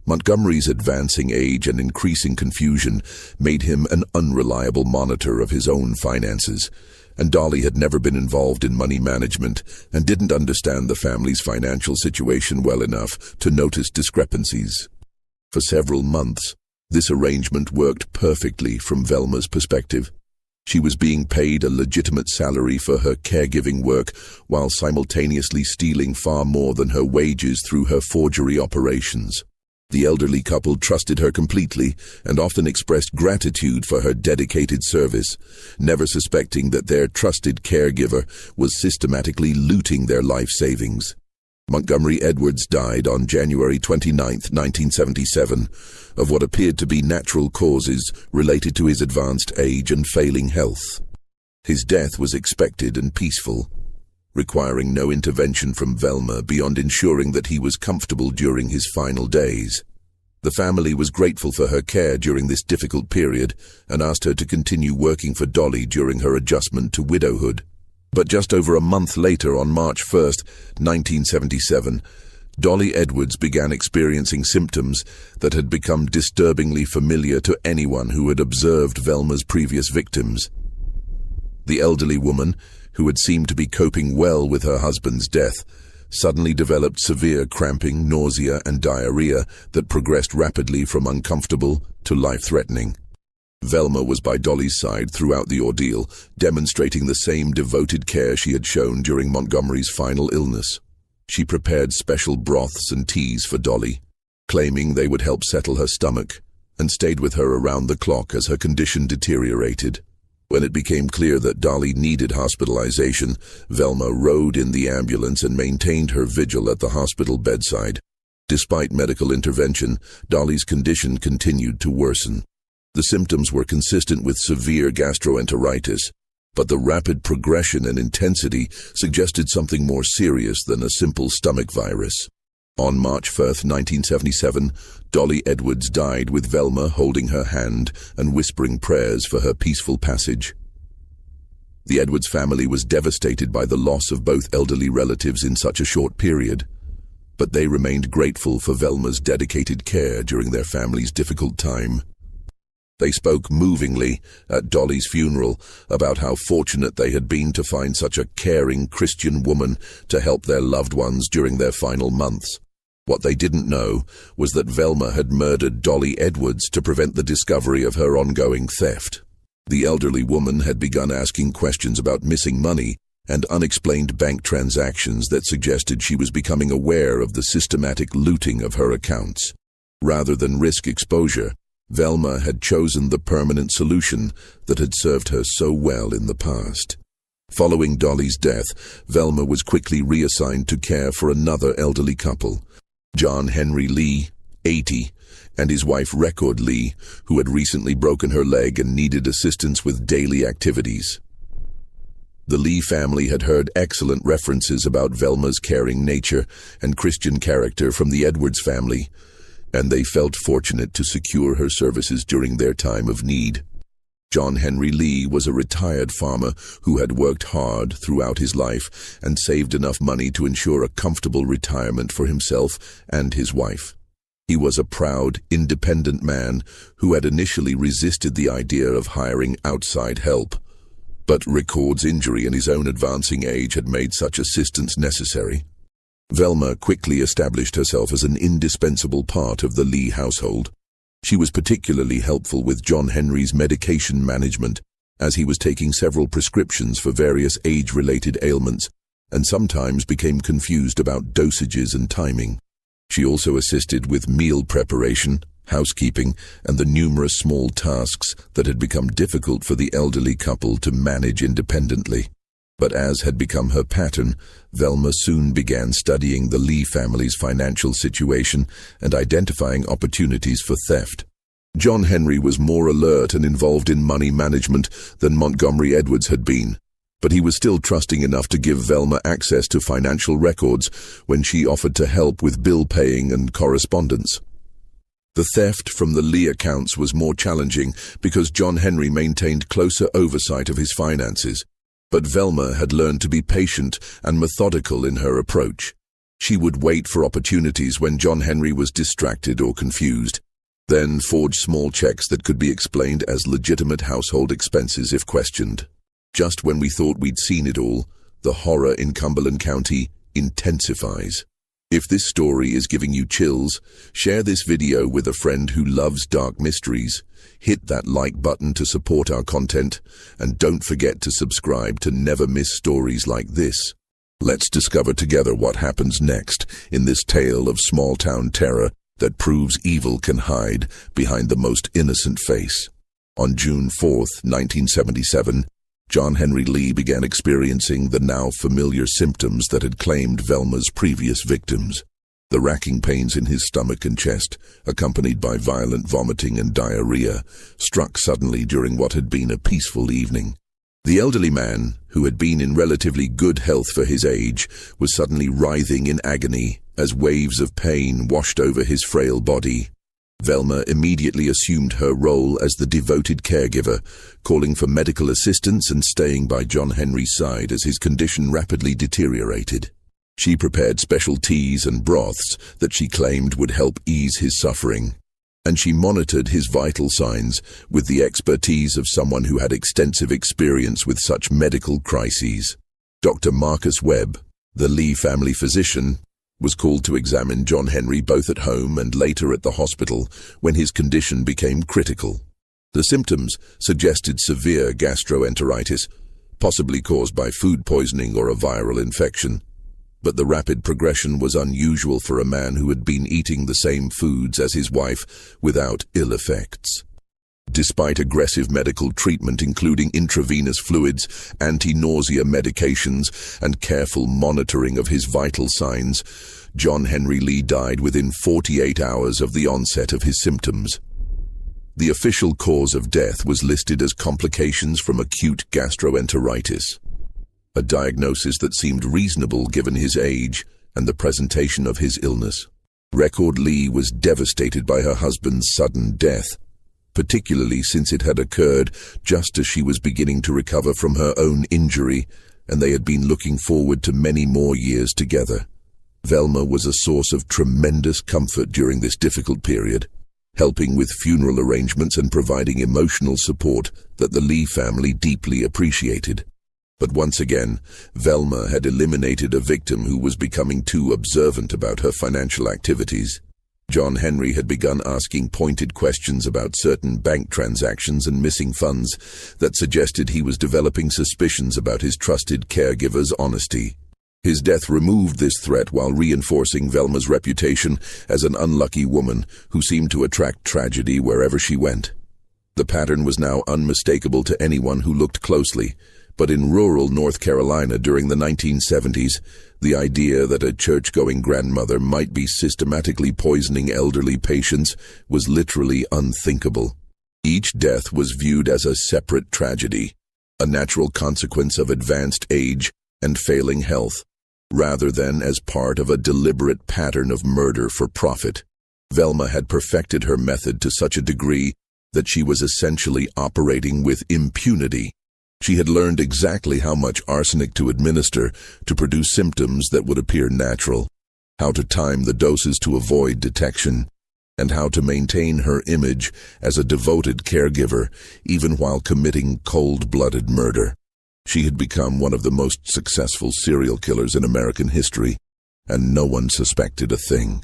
Montgomery's advancing age and increasing confusion made him an unreliable monitor of his own finances, and Dolly had never been involved in money management and didn't understand the family's financial situation well enough to notice discrepancies. For several months, this arrangement worked perfectly from Velma's perspective. She was being paid a legitimate salary for her caregiving work while simultaneously stealing far more than her wages through her forgery operations. The elderly couple trusted her completely and often expressed gratitude for her dedicated service, never suspecting that their trusted caregiver was systematically looting their life savings. Montgomery Edwards died on January 29, 1977, of what appeared to be natural causes related to his advanced age and failing health. His death was expected and peaceful, requiring no intervention from Velma beyond ensuring that he was comfortable during his final days. The family was grateful for her care during this difficult period and asked her to continue working for Dolly during her adjustment to widowhood. But just over a month later, on March 1, 1977, Dolly Edwards began experiencing symptoms that had become disturbingly familiar to anyone who had observed Velma's previous victims. The elderly woman, who had seemed to be coping well with her husband's death, suddenly developed severe cramping, nausea, and diarrhea that progressed rapidly from uncomfortable to life-threatening. Velma was by Dolly's side throughout the ordeal, demonstrating the same devoted care she had shown during Montgomery's final illness. She prepared special broths and teas for Dolly, claiming they would help settle her stomach, and stayed with her around the clock as her condition deteriorated. When it became clear that Dolly needed hospitalization, Velma rode in the ambulance and maintained her vigil at the hospital bedside. Despite medical intervention, Dolly's condition continued to worsen. The symptoms were consistent with severe gastroenteritis, but the rapid progression and intensity suggested something more serious than a simple stomach virus. On March 1, 1977, Dolly Edwards died with Velma holding her hand and whispering prayers for her peaceful passage. The Edwards family was devastated by the loss of both elderly relatives in such a short period, but they remained grateful for Velma's dedicated care during their family's difficult time. They spoke movingly at Dolly's funeral about how fortunate they had been to find such a caring Christian woman to help their loved ones during their final months. What they didn't know was that Velma had murdered Dolly Edwards to prevent the discovery of her ongoing theft. The elderly woman had begun asking questions about missing money and unexplained bank transactions that suggested she was becoming aware of the systematic looting of her accounts. Rather than risk exposure, Velma had chosen the permanent solution that had served her so well in the past. Following Dolly's death, Velma was quickly reassigned to care for another elderly couple, John Henry Lee, 80, and his wife Record Lee, who had recently broken her leg and needed assistance with daily activities. The Lee family had heard excellent references about Velma's caring nature and Christian character from the Edwards family, and they felt fortunate to secure her services during their time of need. John Henry Lee was a retired farmer who had worked hard throughout his life and saved enough money to ensure a comfortable retirement for himself and his wife. He was a proud, independent man who had initially resisted the idea of hiring outside help, but Record's injury and his own advancing age had made such assistance necessary. Velma quickly established herself as an indispensable part of the Lee household. She was particularly helpful with John Henry's medication management, as he was taking several prescriptions for various age-related ailments, and sometimes became confused about dosages and timing. She also assisted with meal preparation, housekeeping, and the numerous small tasks that had become difficult for the elderly couple to manage independently. But as had become her pattern, Velma soon began studying the Lee family's financial situation and identifying opportunities for theft. John Henry was more alert and involved in money management than Montgomery Edwards had been, but he was still trusting enough to give Velma access to financial records when she offered to help with bill paying and correspondence. The theft from the Lee accounts was more challenging because John Henry maintained closer oversight of his finances. But Velma had learned to be patient and methodical in her approach. She would wait for opportunities when John Henry was distracted or confused, then forge small checks that could be explained as legitimate household expenses if questioned. Just when we thought we'd seen it all, the horror in Cumberland County intensifies. If this story is giving you chills, share this video with a friend who loves dark mysteries. Hit that like button to support our content, and don't forget to subscribe to never miss stories like this. Let's discover together what happens next in this tale of small-town terror that proves evil can hide behind the most innocent face. On June 4th, 1977, John Henry Lee began experiencing the now familiar symptoms that had claimed Velma's previous victims. The racking pains in his stomach and chest, accompanied by violent vomiting and diarrhea, struck suddenly during what had been a peaceful evening. The elderly man, who had been in relatively good health for his age, was suddenly writhing in agony as waves of pain washed over his frail body. Velma immediately assumed her role as the devoted caregiver, calling for medical assistance and staying by John Henry's side as his condition rapidly deteriorated. She prepared special teas and broths that she claimed would help ease his suffering, and she monitored his vital signs with the expertise of someone who had extensive experience with such medical crises. Dr. Marcus Webb, the Lee family physician, was called to examine John Henry both at home and later at the hospital when his condition became critical. The symptoms suggested severe gastroenteritis, possibly caused by food poisoning or a viral infection. But the rapid progression was unusual for a man who had been eating the same foods as his wife without ill effects. Despite aggressive medical treatment including intravenous fluids, anti-nausea medications, and careful monitoring of his vital signs, John Henry Lee died within 48 hours of the onset of his symptoms. The official cause of death was listed as complications from acute gastroenteritis, a diagnosis that seemed reasonable given his age and the presentation of his illness. Record Lee was devastated by her husband's sudden death, particularly since it had occurred just as she was beginning to recover from her own injury, and they had been looking forward to many more years together. Velma was a source of tremendous comfort during this difficult period, helping with funeral arrangements and providing emotional support that the Lee family deeply appreciated. But once again, Velma had eliminated a victim who was becoming too observant about her financial activities. John Henry had begun asking pointed questions about certain bank transactions and missing funds that suggested he was developing suspicions about his trusted caregiver's honesty. His death removed this threat while reinforcing Velma's reputation as an unlucky woman who seemed to attract tragedy wherever she went. The pattern was now unmistakable to anyone who looked closely, but in rural North Carolina during the 1970s, the idea that a church-going grandmother might be systematically poisoning elderly patients was literally unthinkable. Each death was viewed as a separate tragedy, a natural consequence of advanced age and failing health, rather than as part of a deliberate pattern of murder for profit. Velma had perfected her method to such a degree that she was essentially operating with impunity. She had learned exactly how much arsenic to administer to produce symptoms that would appear natural, how to time the doses to avoid detection, and how to maintain her image as a devoted caregiver even while committing cold-blooded murder. She had become one of the most successful serial killers in American history, and no one suspected a thing.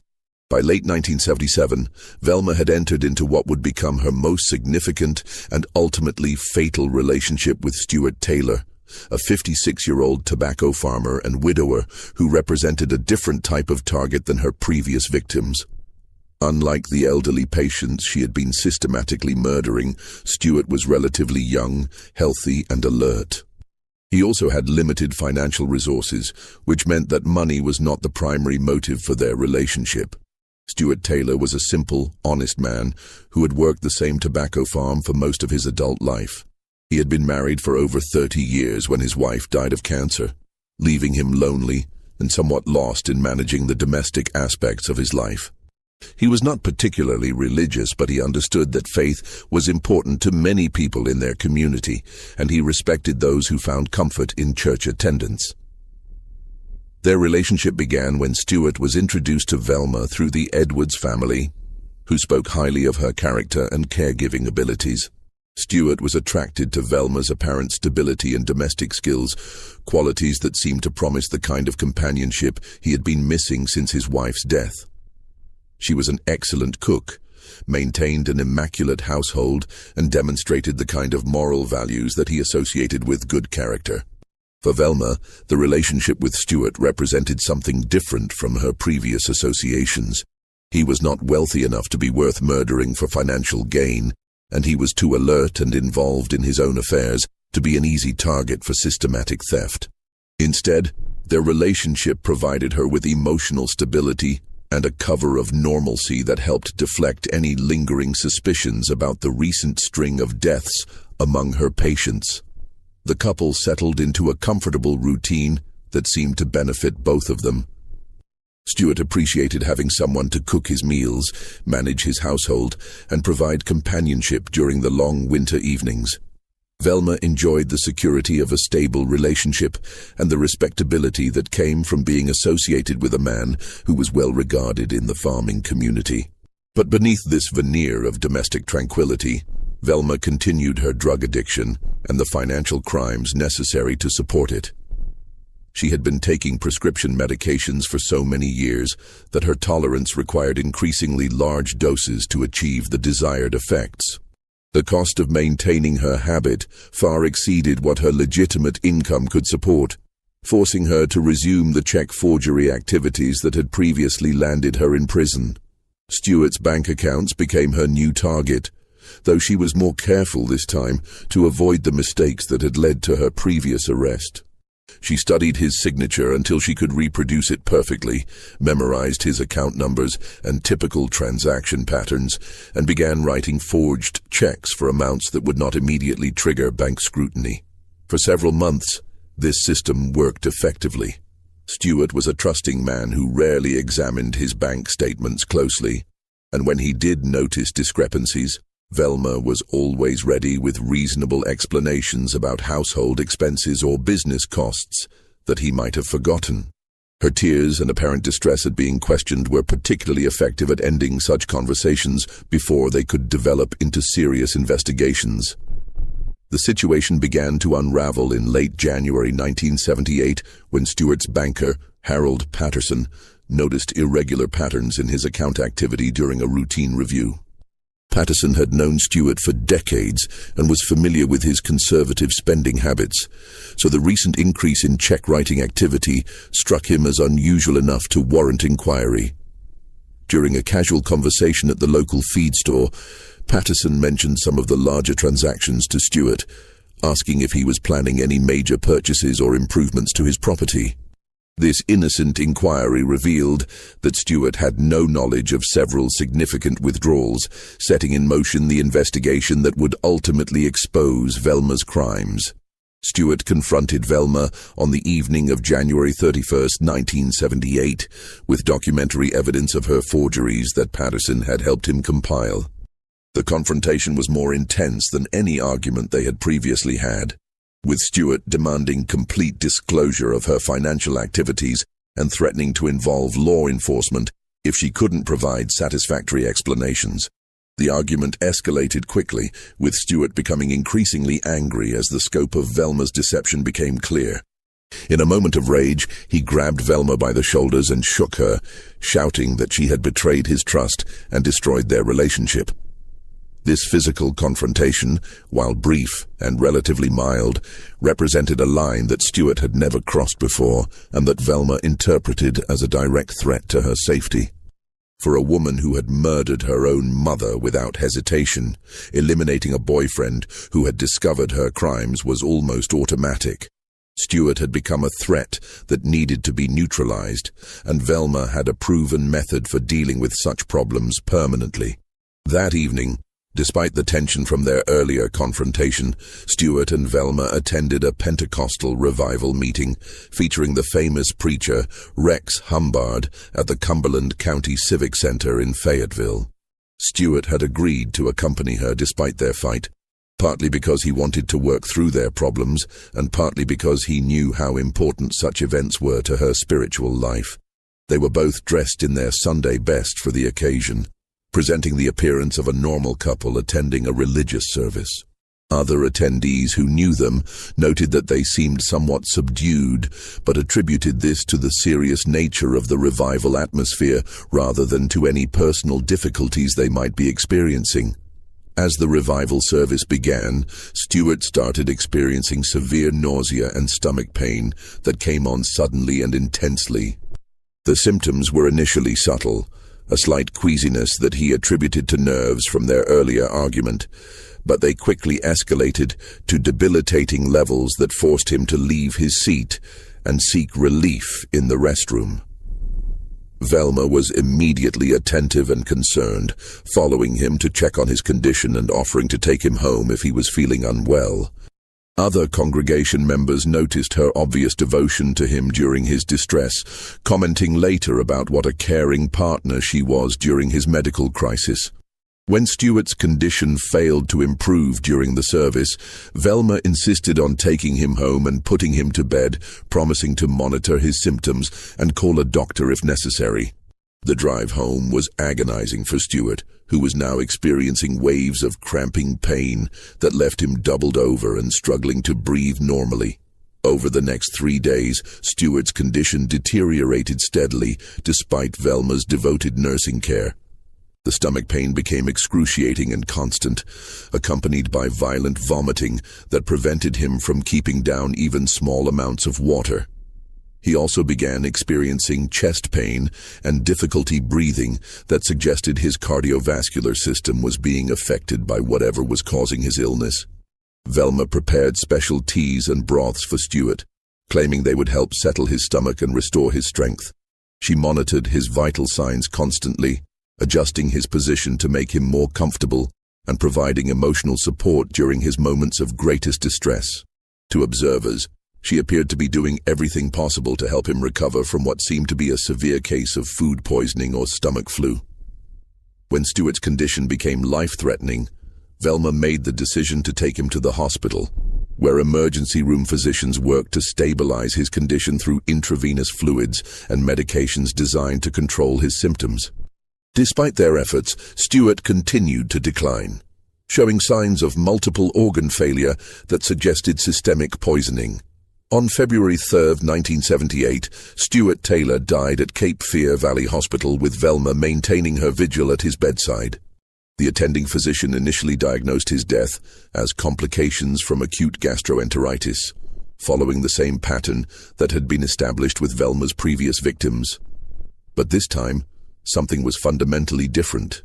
By late 1977, Velma had entered into what would become her most significant and ultimately fatal relationship with Stuart Taylor, a 56-year-old tobacco farmer and widower who represented a different type of target than her previous victims. Unlike the elderly patients she had been systematically murdering, Stuart was relatively young, healthy, and alert. He also had limited financial resources, which meant that money was not the primary motive for their relationship. Stuart Taylor was a simple, honest man who had worked the same tobacco farm for most of his adult life. He had been married for over 30 years when his wife died of cancer, leaving him lonely and somewhat lost in managing the domestic aspects of his life. He was not particularly religious, but he understood that faith was important to many people in their community, and he respected those who found comfort in church attendance. Their relationship began when Stuart was introduced to Velma through the Edwards family, who spoke highly of her character and caregiving abilities. Stuart was attracted to Velma's apparent stability and domestic skills, qualities that seemed to promise the kind of companionship he had been missing since his wife's death. She was an excellent cook, maintained an immaculate household, and demonstrated the kind of moral values that he associated with good character. For Velma, the relationship with Stuart represented something different from her previous associations. He was not wealthy enough to be worth murdering for financial gain, and he was too alert and involved in his own affairs to be an easy target for systematic theft. Instead, their relationship provided her with emotional stability and a cover of normalcy that helped deflect any lingering suspicions about the recent string of deaths among her patients. The couple settled into a comfortable routine that seemed to benefit both of them. Stuart appreciated having someone to cook his meals, manage his household, and provide companionship during the long winter evenings. Velma enjoyed the security of a stable relationship and the respectability that came from being associated with a man who was well regarded in the farming community. But beneath this veneer of domestic tranquility, Velma continued her drug addiction and the financial crimes necessary to support it. She had been taking prescription medications for so many years that her tolerance required increasingly large doses to achieve the desired effects. The cost of maintaining her habit far exceeded what her legitimate income could support, forcing her to resume the check forgery activities that had previously landed her in prison. Stuart's bank accounts became her new target, though she was more careful this time to avoid the mistakes that had led to her previous arrest. She studied his signature until she could reproduce it perfectly, memorized his account numbers and typical transaction patterns, and began writing forged checks for amounts that would not immediately trigger bank scrutiny. For several months, this system worked effectively. Stuart was a trusting man who rarely examined his bank statements closely, and when he did notice discrepancies, Velma was always ready with reasonable explanations about household expenses or business costs that he might have forgotten. Her tears and apparent distress at being questioned were particularly effective at ending such conversations before they could develop into serious investigations. The situation began to unravel in late January 1978 when Stuart's banker, Harold Patterson, noticed irregular patterns in his account activity during a routine review. Patterson had known Stuart for decades and was familiar with his conservative spending habits, so the recent increase in check-writing activity struck him as unusual enough to warrant inquiry. During a casual conversation at the local feed store, Patterson mentioned some of the larger transactions to Stuart, asking if he was planning any major purchases or improvements to his property. This innocent inquiry revealed that Stuart had no knowledge of several significant withdrawals, setting in motion the investigation that would ultimately expose Velma's crimes. Stuart confronted Velma on the evening of January 31st, 1978, with documentary evidence of her forgeries that Patterson had helped him compile. The confrontation was more intense than any argument they had previously had, with Stuart demanding complete disclosure of her financial activities and threatening to involve law enforcement if she couldn't provide satisfactory explanations. The argument escalated quickly, with Stuart becoming increasingly angry as the scope of Velma's deception became clear. In a moment of rage, he grabbed Velma by the shoulders and shook her, shouting that she had betrayed his trust and destroyed their relationship. This physical confrontation, while brief and relatively mild, represented a line that Stuart had never crossed before and that Velma interpreted as a direct threat to her safety. For a woman who had murdered her own mother without hesitation, eliminating a boyfriend who had discovered her crimes was almost automatic. Stuart had become a threat that needed to be neutralized, and Velma had a proven method for dealing with such problems permanently. That evening, despite the tension from their earlier confrontation, Stuart and Velma attended a Pentecostal revival meeting featuring the famous preacher Rex Humbard at the Cumberland County Civic Center in Fayetteville. Stuart had agreed to accompany her despite their fight, partly because he wanted to work through their problems and partly because he knew how important such events were to her spiritual life. They were both dressed in their Sunday best for the occasion, presenting the appearance of a normal couple attending a religious service. Other attendees who knew them noted that they seemed somewhat subdued, but attributed this to the serious nature of the revival atmosphere rather than to any personal difficulties they might be experiencing. As the revival service began, Stewart started experiencing severe nausea and stomach pain that came on suddenly and intensely. The symptoms were initially subtle, a slight queasiness that he attributed to nerves from their earlier argument, but they quickly escalated to debilitating levels that forced him to leave his seat and seek relief in the restroom. Velma was immediately attentive and concerned, following him to check on his condition and offering to take him home if he was feeling unwell. Other congregation members noticed her obvious devotion to him during his distress, commenting later about what a caring partner she was during his medical crisis. When Stewart's condition failed to improve during the service, Velma insisted on taking him home and putting him to bed, promising to monitor his symptoms and call a doctor if necessary. The drive home was agonizing for Stewart, who was now experiencing waves of cramping pain that left him doubled over and struggling to breathe normally. Over the next 3 days, Stewart's condition deteriorated steadily despite Velma's devoted nursing care. The stomach pain became excruciating and constant, accompanied by violent vomiting that prevented him from keeping down even small amounts of water. He also began experiencing chest pain and difficulty breathing that suggested his cardiovascular system was being affected by whatever was causing his illness. Velma prepared special teas and broths for Stewart, claiming they would help settle his stomach and restore his strength. She monitored his vital signs constantly, adjusting his position to make him more comfortable and providing emotional support during his moments of greatest distress. To observers, she appeared to be doing everything possible to help him recover from what seemed to be a severe case of food poisoning or stomach flu. When Stewart's condition became life-threatening, Velma made the decision to take him to the hospital, where emergency room physicians worked to stabilize his condition through intravenous fluids and medications designed to control his symptoms. Despite their efforts, Stewart continued to decline, showing signs of multiple organ failure that suggested systemic poisoning. On February 3, 1978, Stewart Taylor died at Cape Fear Valley Hospital with Velma maintaining her vigil at his bedside. The attending physician initially diagnosed his death as complications from acute gastroenteritis, following the same pattern that had been established with Velma's previous victims. But this time, something was fundamentally different.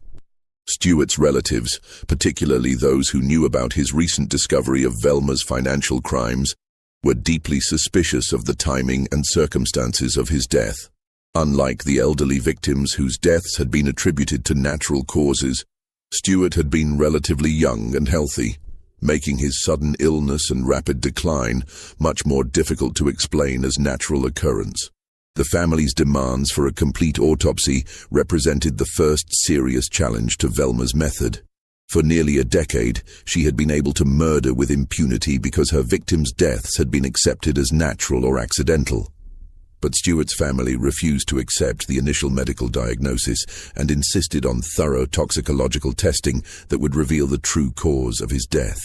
Stewart's relatives, particularly those who knew about his recent discovery of Velma's financial crimes, were deeply suspicious of the timing and circumstances of his death. Unlike the elderly victims whose deaths had been attributed to natural causes, Stewart had been relatively young and healthy, making his sudden illness and rapid decline much more difficult to explain as natural occurrence. The family's demands for a complete autopsy represented the first serious challenge to Velma's method. For nearly a decade, she had been able to murder with impunity because her victims' deaths had been accepted as natural or accidental. But Stewart's family refused to accept the initial medical diagnosis and insisted on thorough toxicological testing that would reveal the true cause of his death.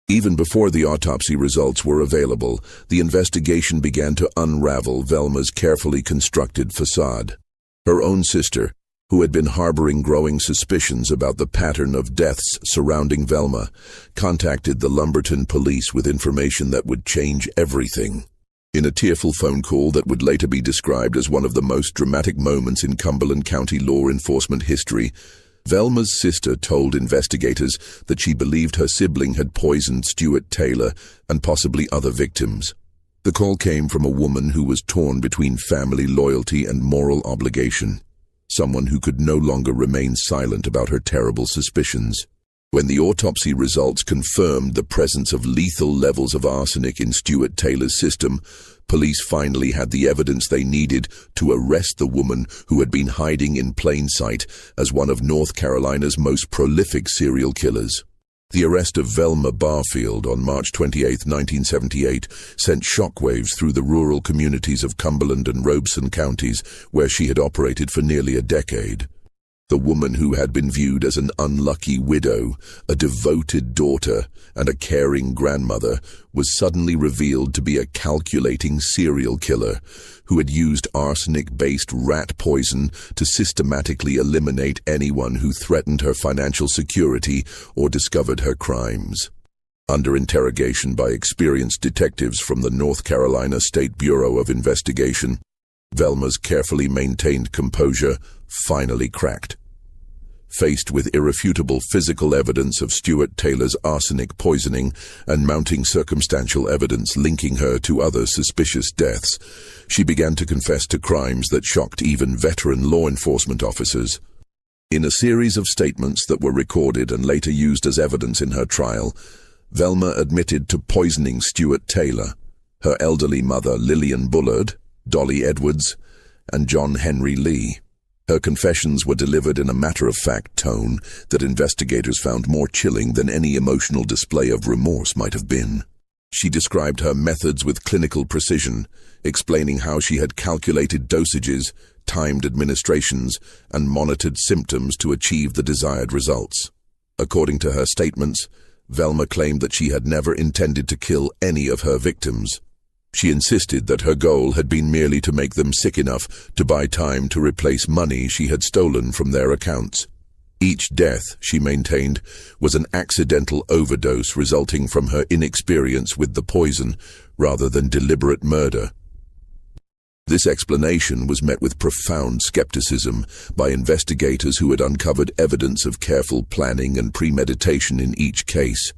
Even before the autopsy results were available, the investigation began to unravel Velma's carefully constructed facade. Her own sister, who had been harboring growing suspicions about the pattern of deaths surrounding Velma, contacted the Lumberton police with information that would change everything. In a tearful phone call that would later be described as one of the most dramatic moments in Cumberland County law enforcement history, Velma's sister told investigators that she believed her sibling had poisoned Stewart Taylor and possibly other victims. The call came from a woman who was torn between family loyalty and moral obligation, someone who could no longer remain silent about her terrible suspicions. When the autopsy results confirmed the presence of lethal levels of arsenic in Stewart Taylor's system, police finally had the evidence they needed to arrest the woman who had been hiding in plain sight as one of North Carolina's most prolific serial killers. The arrest of Velma Barfield on March 28, 1978, sent shockwaves through the rural communities of Cumberland and Robeson counties, where she had operated for nearly a decade. The woman who had been viewed as an unlucky widow, a devoted daughter, and a caring grandmother was suddenly revealed to be a calculating serial killer who had used arsenic-based rat poison to systematically eliminate anyone who threatened her financial security or discovered her crimes. Under interrogation by experienced detectives from the North Carolina State Bureau of Investigation, Velma's carefully maintained composure finally cracked. Faced with irrefutable physical evidence of Stuart Taylor's arsenic poisoning and mounting circumstantial evidence linking her to other suspicious deaths, she began to confess to crimes that shocked even veteran law enforcement officers. In a series of statements that were recorded and later used as evidence in her trial, Velma admitted to poisoning Stuart Taylor, her elderly mother Lillian Bullard, Dolly Edwards, and John Henry Lee. Her confessions were delivered in a matter-of-fact tone that investigators found more chilling than any emotional display of remorse might have been. She described her methods with clinical precision, explaining how she had calculated dosages, timed administrations, and monitored symptoms to achieve the desired results. According to her statements, Velma claimed that she had never intended to kill any of her victims. She insisted that her goal had been merely to make them sick enough to buy time to replace money she had stolen from their accounts. Each death, she maintained, was an accidental overdose resulting from her inexperience with the poison rather than deliberate murder. This explanation was met with profound skepticism by investigators who had uncovered evidence of careful planning and premeditation in each case.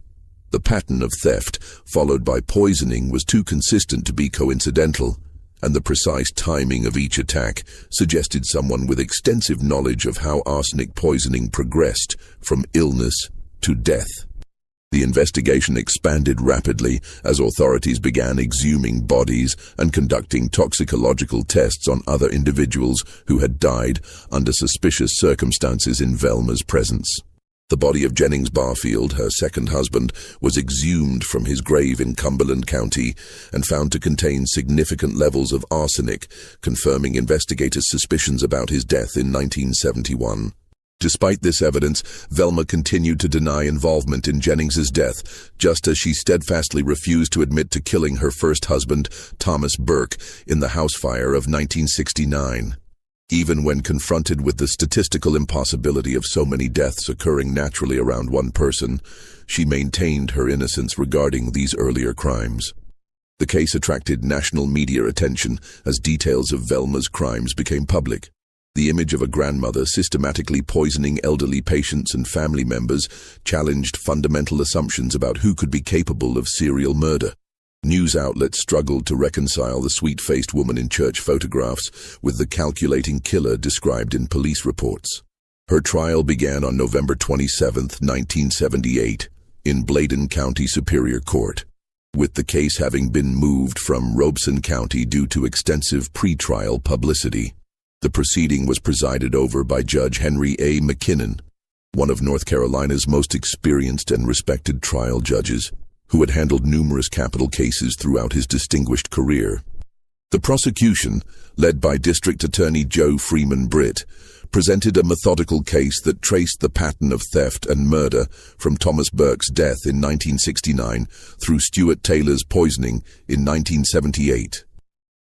The pattern of theft, followed by poisoning, was too consistent to be coincidental, and the precise timing of each attack suggested someone with extensive knowledge of how arsenic poisoning progressed from illness to death. The investigation expanded rapidly as authorities began exhuming bodies and conducting toxicological tests on other individuals who had died under suspicious circumstances in Velma's presence. The body of Jennings Barfield, her second husband, was exhumed from his grave in Cumberland County and found to contain significant levels of arsenic, confirming investigators' suspicions about his death in 1971. Despite this evidence, Velma continued to deny involvement in Jennings's death, just as she steadfastly refused to admit to killing her first husband, Thomas Burke, in the house fire of 1969. Even when confronted with the statistical impossibility of so many deaths occurring naturally around one person, she maintained her innocence regarding these earlier crimes. The case attracted national media attention as details of Velma's crimes became public. The image of a grandmother systematically poisoning elderly patients and family members challenged fundamental assumptions about who could be capable of serial murder. News outlets struggled to reconcile the sweet-faced woman in church photographs with the calculating killer described in police reports. Her trial began on November 27, 1978, in Bladen County Superior Court, with the case having been moved from Robeson County due to extensive pre-trial publicity. The proceeding was presided over by Judge Henry A. McKinnon, one of North Carolina's most experienced and respected trial judges, who had handled numerous capital cases throughout his distinguished career. The prosecution, led by District Attorney Joe Freeman Britt, presented a methodical case that traced the pattern of theft and murder from Thomas Burke's death in 1969 through Stuart Taylor's poisoning in 1978.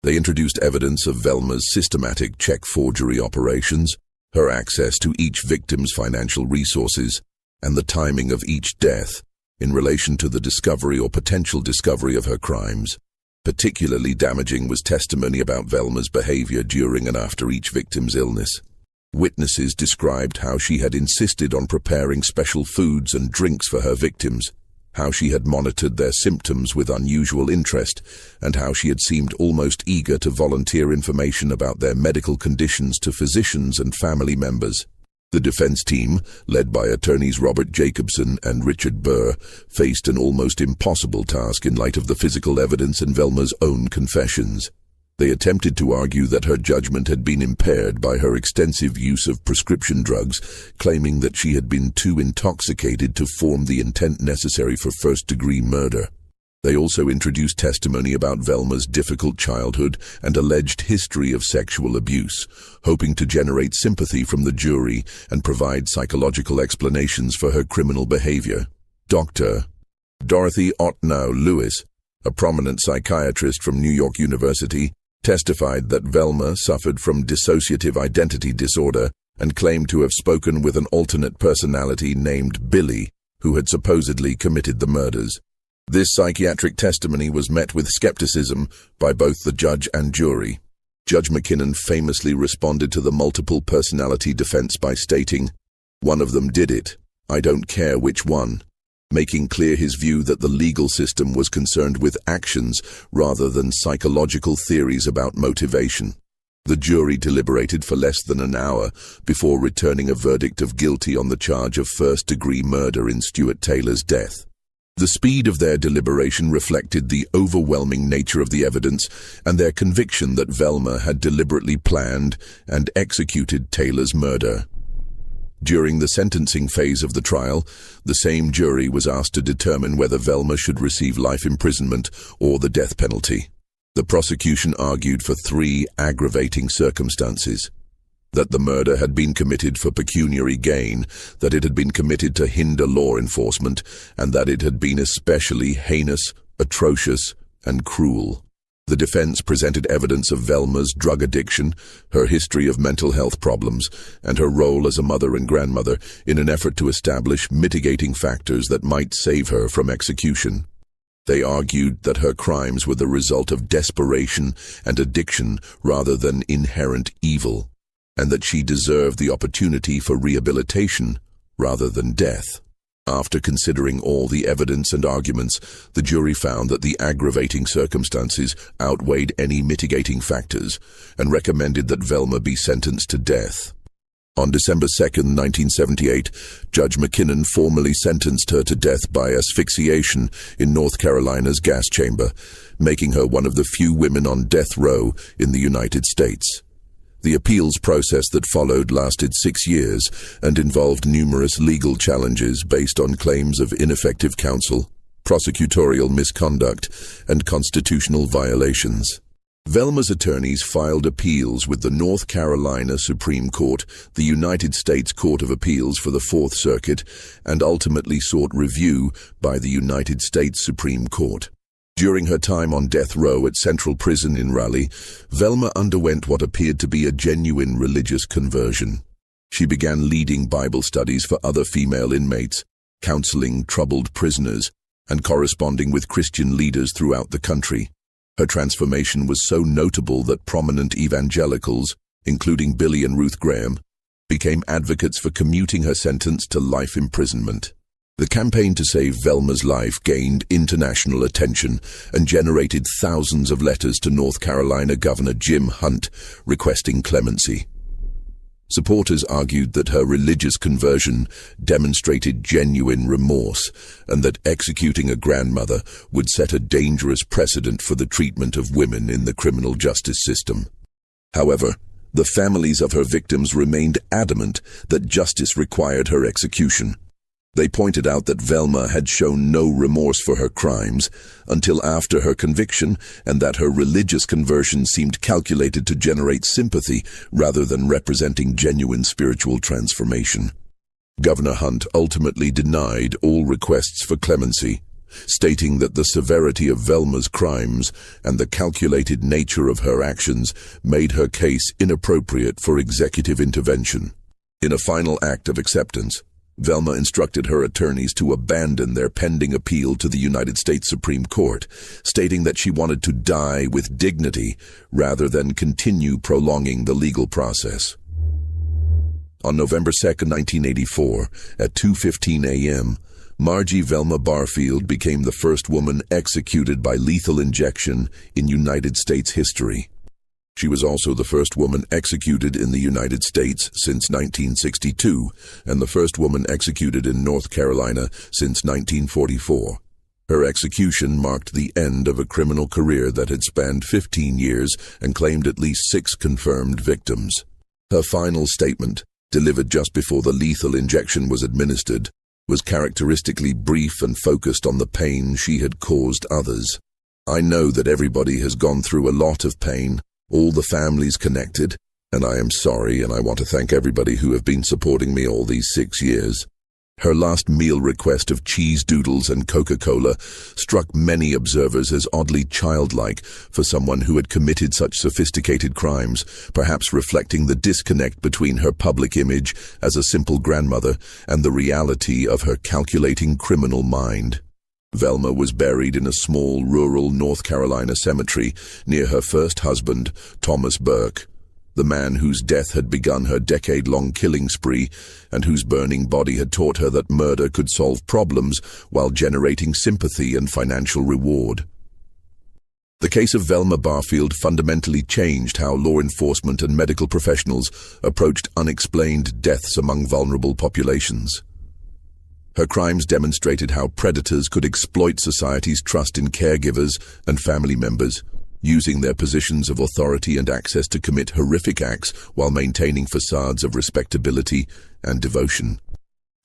They introduced evidence of Velma's systematic check forgery operations, her access to each victim's financial resources, and the timing of each death in relation to the discovery or potential discovery of her crimes. Particularly damaging was testimony about Velma's behavior during and after each victim's illness. Witnesses described how she had insisted on preparing special foods and drinks for her victims, how she had monitored their symptoms with unusual interest, and how she had seemed almost eager to volunteer information about their medical conditions to physicians and family members. The defense team, led by attorneys Robert Jacobson and Richard Burr, faced an almost impossible task in light of the physical evidence and Velma's own confessions. They attempted to argue that her judgment had been impaired by her extensive use of prescription drugs, claiming that she had been too intoxicated to form the intent necessary for first-degree murder. They also introduced testimony about Velma's difficult childhood and alleged history of sexual abuse, hoping to generate sympathy from the jury and provide psychological explanations for her criminal behavior. Dr. Dorothy Otnow Lewis, a prominent psychiatrist from New York University, testified that Velma suffered from dissociative identity disorder and claimed to have spoken with an alternate personality named Billy, who had supposedly committed the murders. This psychiatric testimony was met with skepticism by both the judge and jury. Judge McKinnon famously responded to the multiple personality defense by stating, "One of them did it. I don't care which one," making clear his view that the legal system was concerned with actions rather than psychological theories about motivation. The jury deliberated for less than an hour before returning a verdict of guilty on the charge of first-degree murder in Stuart Taylor's death. The speed of their deliberation reflected the overwhelming nature of the evidence and their conviction that Velma had deliberately planned and executed Taylor's murder. During the sentencing phase of the trial, the same jury was asked to determine whether Velma should receive life imprisonment or the death penalty. The prosecution argued for three aggravating circumstances: that the murder had been committed for pecuniary gain, that it had been committed to hinder law enforcement, and that it had been especially heinous, atrocious, and cruel. The defense presented evidence of Velma's drug addiction, her history of mental health problems, and her role as a mother and grandmother in an effort to establish mitigating factors that might save her from execution. They argued that her crimes were the result of desperation and addiction rather than inherent evil, and that she deserved the opportunity for rehabilitation rather than death. After considering all the evidence and arguments, the jury found that the aggravating circumstances outweighed any mitigating factors and recommended that Velma be sentenced to death. On December 2, 1978, Judge McKinnon formally sentenced her to death by asphyxiation in North Carolina's gas chamber, making her one of the few women on death row in the United States. The appeals process that followed lasted 6 years and involved numerous legal challenges based on claims of ineffective counsel, prosecutorial misconduct, and constitutional violations. Velma's attorneys filed appeals with the North Carolina Supreme Court, the United States Court of Appeals for the Fourth Circuit, and ultimately sought review by the United States Supreme Court. During her time on death row at Central Prison in Raleigh, Velma underwent what appeared to be a genuine religious conversion. She began leading Bible studies for other female inmates, counseling troubled prisoners, and corresponding with Christian leaders throughout the country. Her transformation was so notable that prominent evangelicals, including Billy and Ruth Graham, became advocates for commuting her sentence to life imprisonment. The campaign to save Velma's life gained international attention and generated thousands of letters to North Carolina Governor Jim Hunt requesting clemency. Supporters argued that her religious conversion demonstrated genuine remorse and that executing a grandmother would set a dangerous precedent for the treatment of women in the criminal justice system. However, the families of her victims remained adamant that justice required her execution. They pointed out that Velma had shown no remorse for her crimes until after her conviction, and that her religious conversion seemed calculated to generate sympathy rather than representing genuine spiritual transformation. Governor Hunt ultimately denied all requests for clemency, stating that the severity of Velma's crimes and the calculated nature of her actions made her case inappropriate for executive intervention. In a final act of acceptance, Velma instructed her attorneys to abandon their pending appeal to the United States Supreme Court, stating that she wanted to die with dignity rather than continue prolonging the legal process. On November 2, 1984, at 2:15 a.m., Margie Velma Barfield became the first woman executed by lethal injection in United States history. She was also the first woman executed in the United States since 1962, and the first woman executed in North Carolina since 1944. Her execution marked the end of a criminal career that had spanned 15 years and claimed at least 6 confirmed victims. Her final statement, delivered just before the lethal injection was administered, was characteristically brief and focused on the pain she had caused others. I know that everybody has gone through a lot of pain, all the families connected, and I am sorry, and I want to thank everybody who have been supporting me all these 6 years. Her last meal request of cheese doodles and Coca-Cola struck many observers as oddly childlike for someone who had committed such sophisticated crimes, perhaps reflecting the disconnect between her public image as a simple grandmother and the reality of her calculating criminal mind. Velma was buried in a small rural North Carolina cemetery near her first husband, Thomas Burke, the man whose death had begun her decade-long killing spree and whose burning body had taught her that murder could solve problems while generating sympathy and financial reward. The case of Velma Barfield fundamentally changed how law enforcement and medical professionals approached unexplained deaths among vulnerable populations. Her crimes demonstrated how predators could exploit society's trust in caregivers and family members, using their positions of authority and access to commit horrific acts while maintaining facades of respectability and devotion.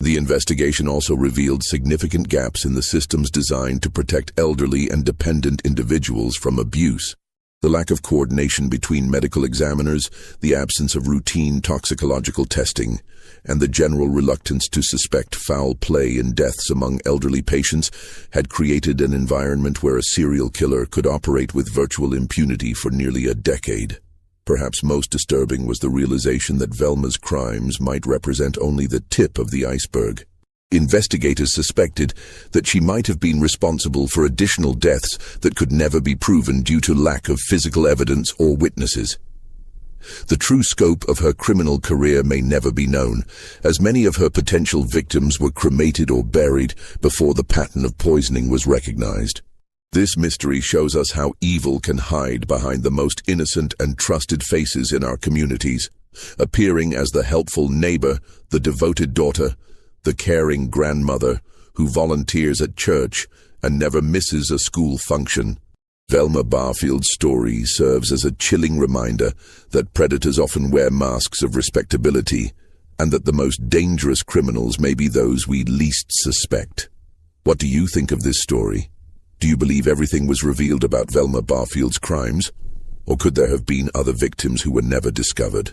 The investigation also revealed significant gaps in the systems designed to protect elderly and dependent individuals from abuse. The lack of coordination between medical examiners, the absence of routine toxicological testing, and the general reluctance to suspect foul play in deaths among elderly patients had created an environment where a serial killer could operate with virtual impunity for nearly a decade. Perhaps most disturbing was the realization that Velma's crimes might represent only the tip of the iceberg. Investigators suspected that she might have been responsible for additional deaths that could never be proven due to lack of physical evidence or witnesses. The true scope of her criminal career may never be known, as many of her potential victims were cremated or buried before the pattern of poisoning was recognized. This mystery shows us how evil can hide behind the most innocent and trusted faces in our communities, appearing as the helpful neighbor, the devoted daughter, the caring grandmother who volunteers at church and never misses a school function. Velma Barfield's story serves as a chilling reminder that predators often wear masks of respectability and that the most dangerous criminals may be those we least suspect. What do you think of this story? Do you believe everything was revealed about Velma Barfield's crimes? Or could there have been other victims who were never discovered?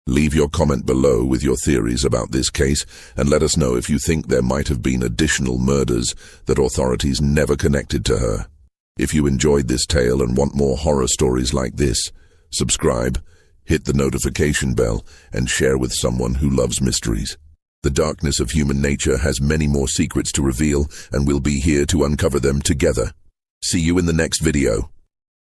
Leave your comment below with your theories about this case and let us know if you think there might have been additional murders that authorities never connected to her. If you enjoyed this tale and want more horror stories like this, subscribe, hit the notification bell, and share with someone who loves mysteries. The darkness of human nature has many more secrets to reveal, and we'll be here to uncover them together. See you in the next video.